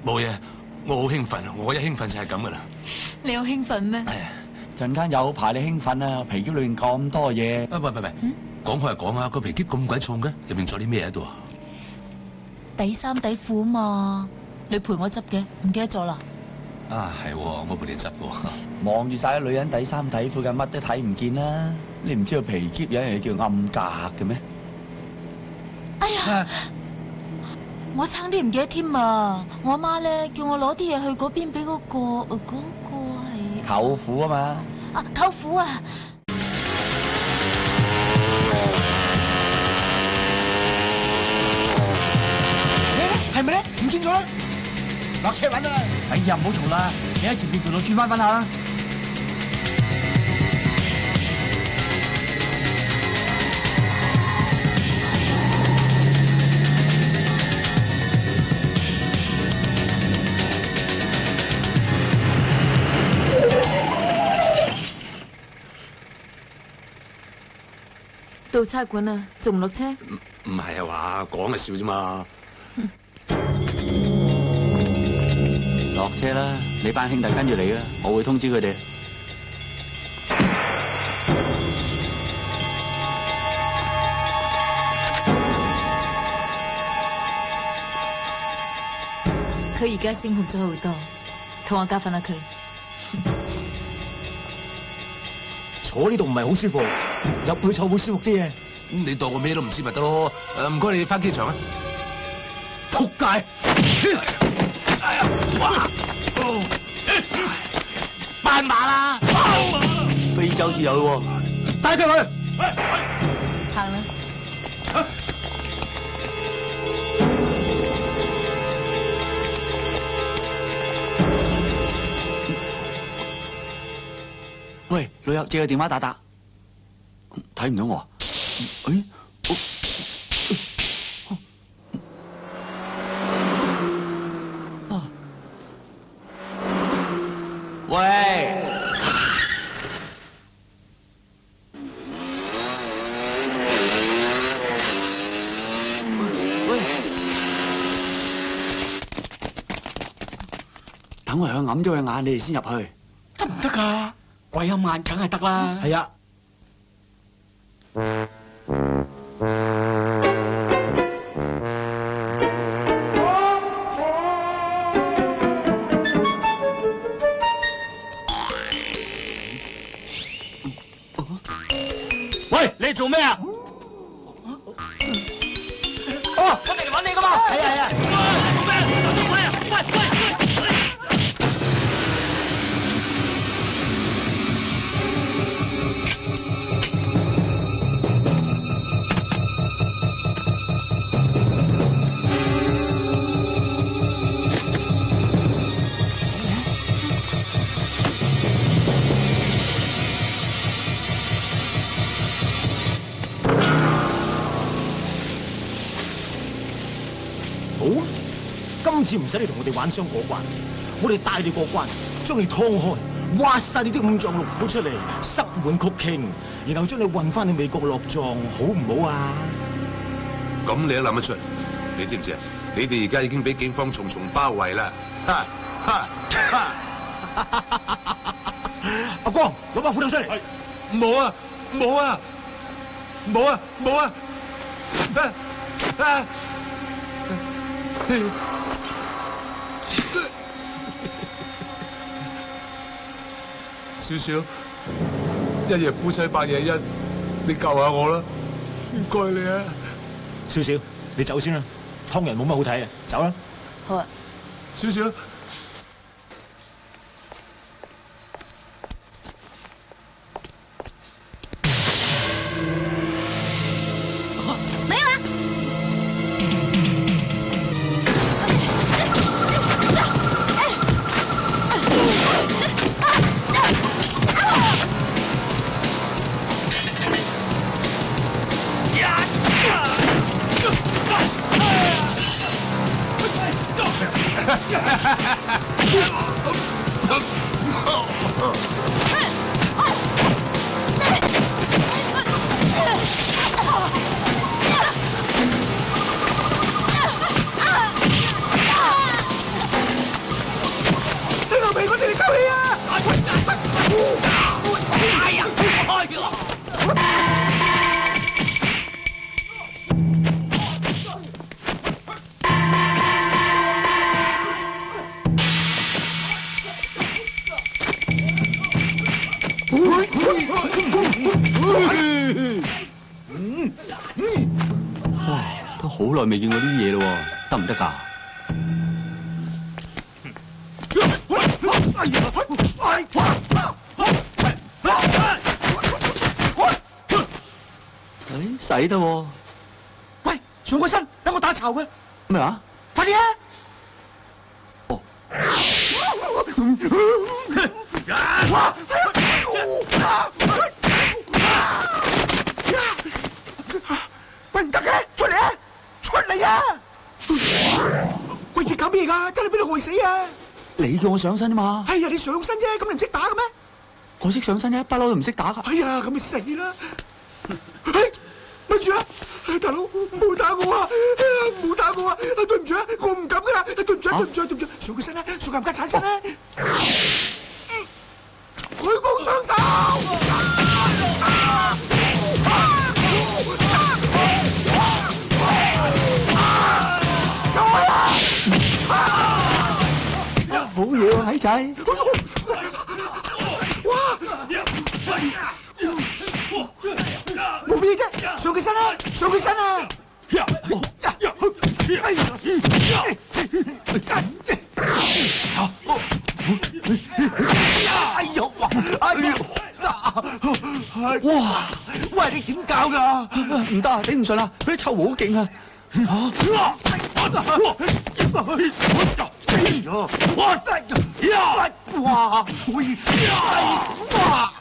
冇嘢，我好興奮，我一興奮就係咁噶啦。你有興奮咩？陣間有排你興奮啊！皮篋裏面咁多嘢。喂，講開係講啊，個皮篋咁鬼重嘅，入邊仲有啲咩喺度啊？底衫底褲啊嘛，你陪我執嘅，唔記得咗啦。啊，係，我陪你執嘅。望住晒啲女人底衫底褲嘅，乜都睇唔見啦。你唔知道皮篋有樣嘢叫暗格嘅咩？哎呀，我差啲唔記得添啊！我阿媽咧叫我攞啲嘢去嗰邊俾嗰個係舅父啊嘛。啊，舅父啊！係咪咧？唔見咗啦！落車揾啦！哎呀，唔好嘈啦，你喺前邊條路轉翻下啦。到差館啦，仲唔落車？唔係啊話講嘅笑啫嘛。落車啦，你班兄弟跟住你啦，我會通知佢哋。佢而家升好咗好多，同我教訓下佢。坐呢度唔係好舒服，入去坐會舒服啲嘅。你當我咩都唔知咪得咯？唔該，你返機場啊！仆街！哎呀！哇！斑馬啦！非洲之友喎，帶佢去。行啦。喂，老友借個電話打打，睇唔到我。誒，喂，等我向揞咗佢眼，你哋先入去。得唔得㗎？鬼暗眼梗係得啦。係啊。喂，你做咩啊？哦，我哋嚟揾你㗎嘛。係啊係啊。你做咩？等等我啊！喂！好啊，今次唔使你同我哋玩雙過關，我哋帶你過關，將你劏開，挖晒你啲五臟六腑出嚟，塞滿曲傾，然後將你運翻去美國落葬，好唔好啊？咁你都諗得出？你知唔知啊？你哋而家已經俾警方重重包圍啦！阿光，攞把斧頭出嚟。冇啊，冇啊，冇啊，冇啊！少少，一夜夫妻百夜恩，你救下我啦，唔該你啊！少少，你走先啦，劏人冇乜好睇啊，走啦。好啊。少少。没有啊。星路俾我哋嚟救氣啊！哎呀，開咗！哇，都好耐未見過呢啲嘢咯，得唔得㗎？使得喎！喂，上個身，等我打巢佢。咩話？快啲啊！哦。喂，唔得嘅，出嚟啊！出嚟啊！喂，你搞咩㗎？真係俾你害死啊！你叫我上身啫嘛。哎呀，你上身啫，咁你唔識打嘅咩？我識上身啫，不嬲都唔識打㗎。哎呀，咁咪死啦！咪住啊！大佬，唔好打我啊！唔好打我啊！對唔住啊，我唔敢噶，對唔住，對唔住，對唔住，上佢身啦，上冚家鏟身啦！舉高雙手！好嘢喎，矮仔！冇咩啫，上佢身啦，上佢身啊！哎呀！哎呦！哎呦！哇！喂，你點搞㗎？唔得啊，頂唔順啦，佢啲臭毛好勁啊！哇！所以哇！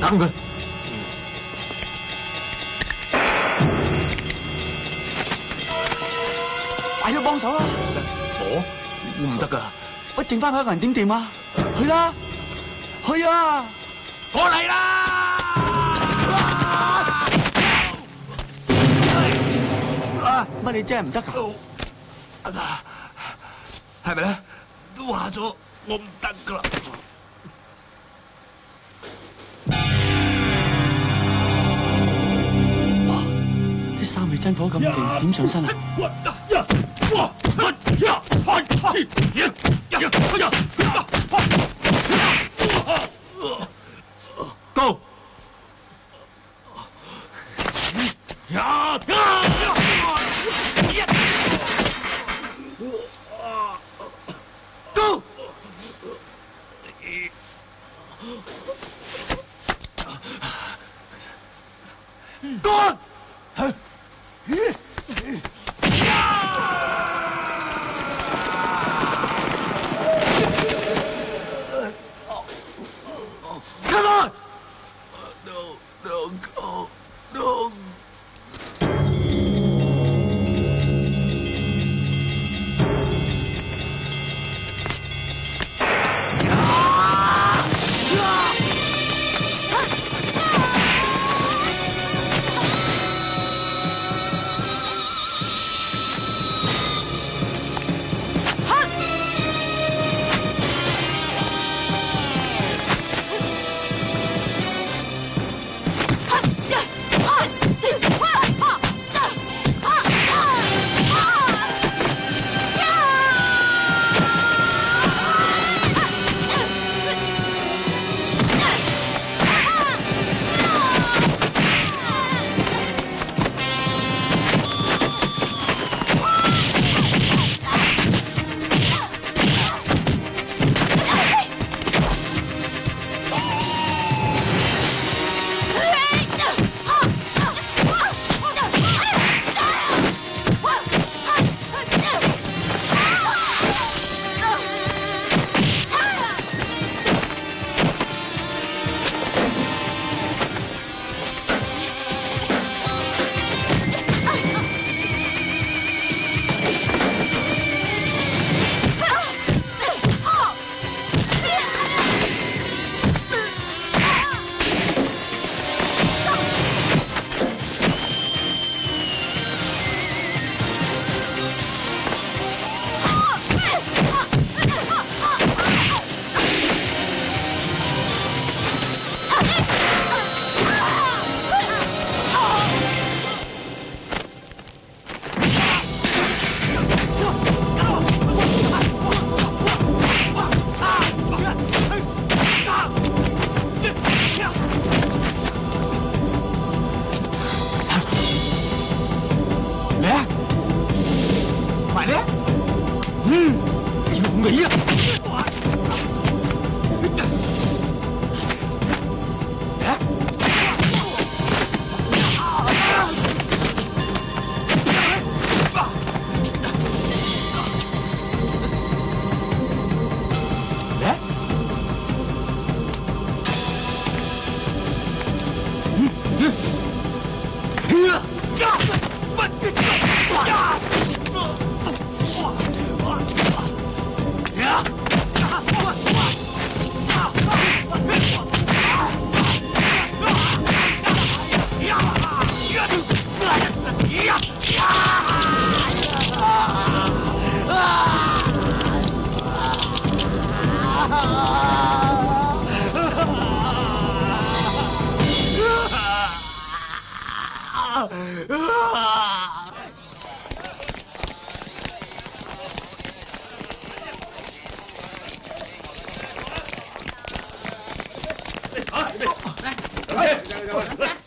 打佢！快啲幫手！手啦！我唔得噶，我剩翻佢一個人點掂啊？去啦，去啊！我嚟啦！乜你真係唔得㗎？係咪咧？都話咗我唔得噶啦！哇！啲三味真火咁勁，點上身啊？高！高！幹！Come on! No, go, no.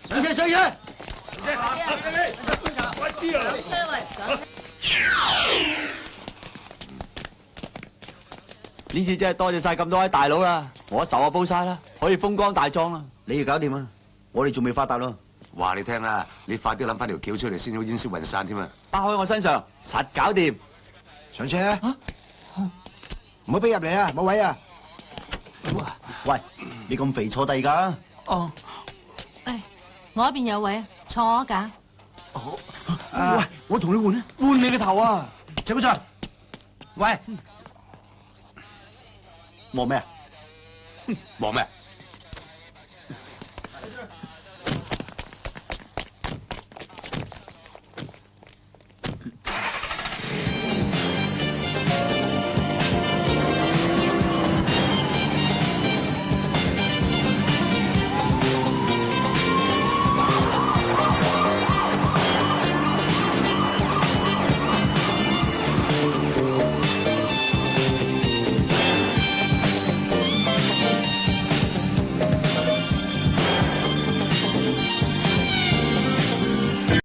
上車上車！呢次真係多謝晒咁多位大佬啦，我仇啊報晒啦，可以風光大葬啦。你要搞掂啊！我哋仲未發達咯。話你聽啦，你快啲諗翻條橋出嚟先好煙消雲散添啊！包喺我身上，實搞掂。上車啊！唔好俾入嚟啊！冇位啊！喂，你咁肥坐第㗎？哦，誒，我嗰邊有位啊，坐架。喂，我同你換啊！換你個頭啊！整咗，喂，望咩啊？望咩？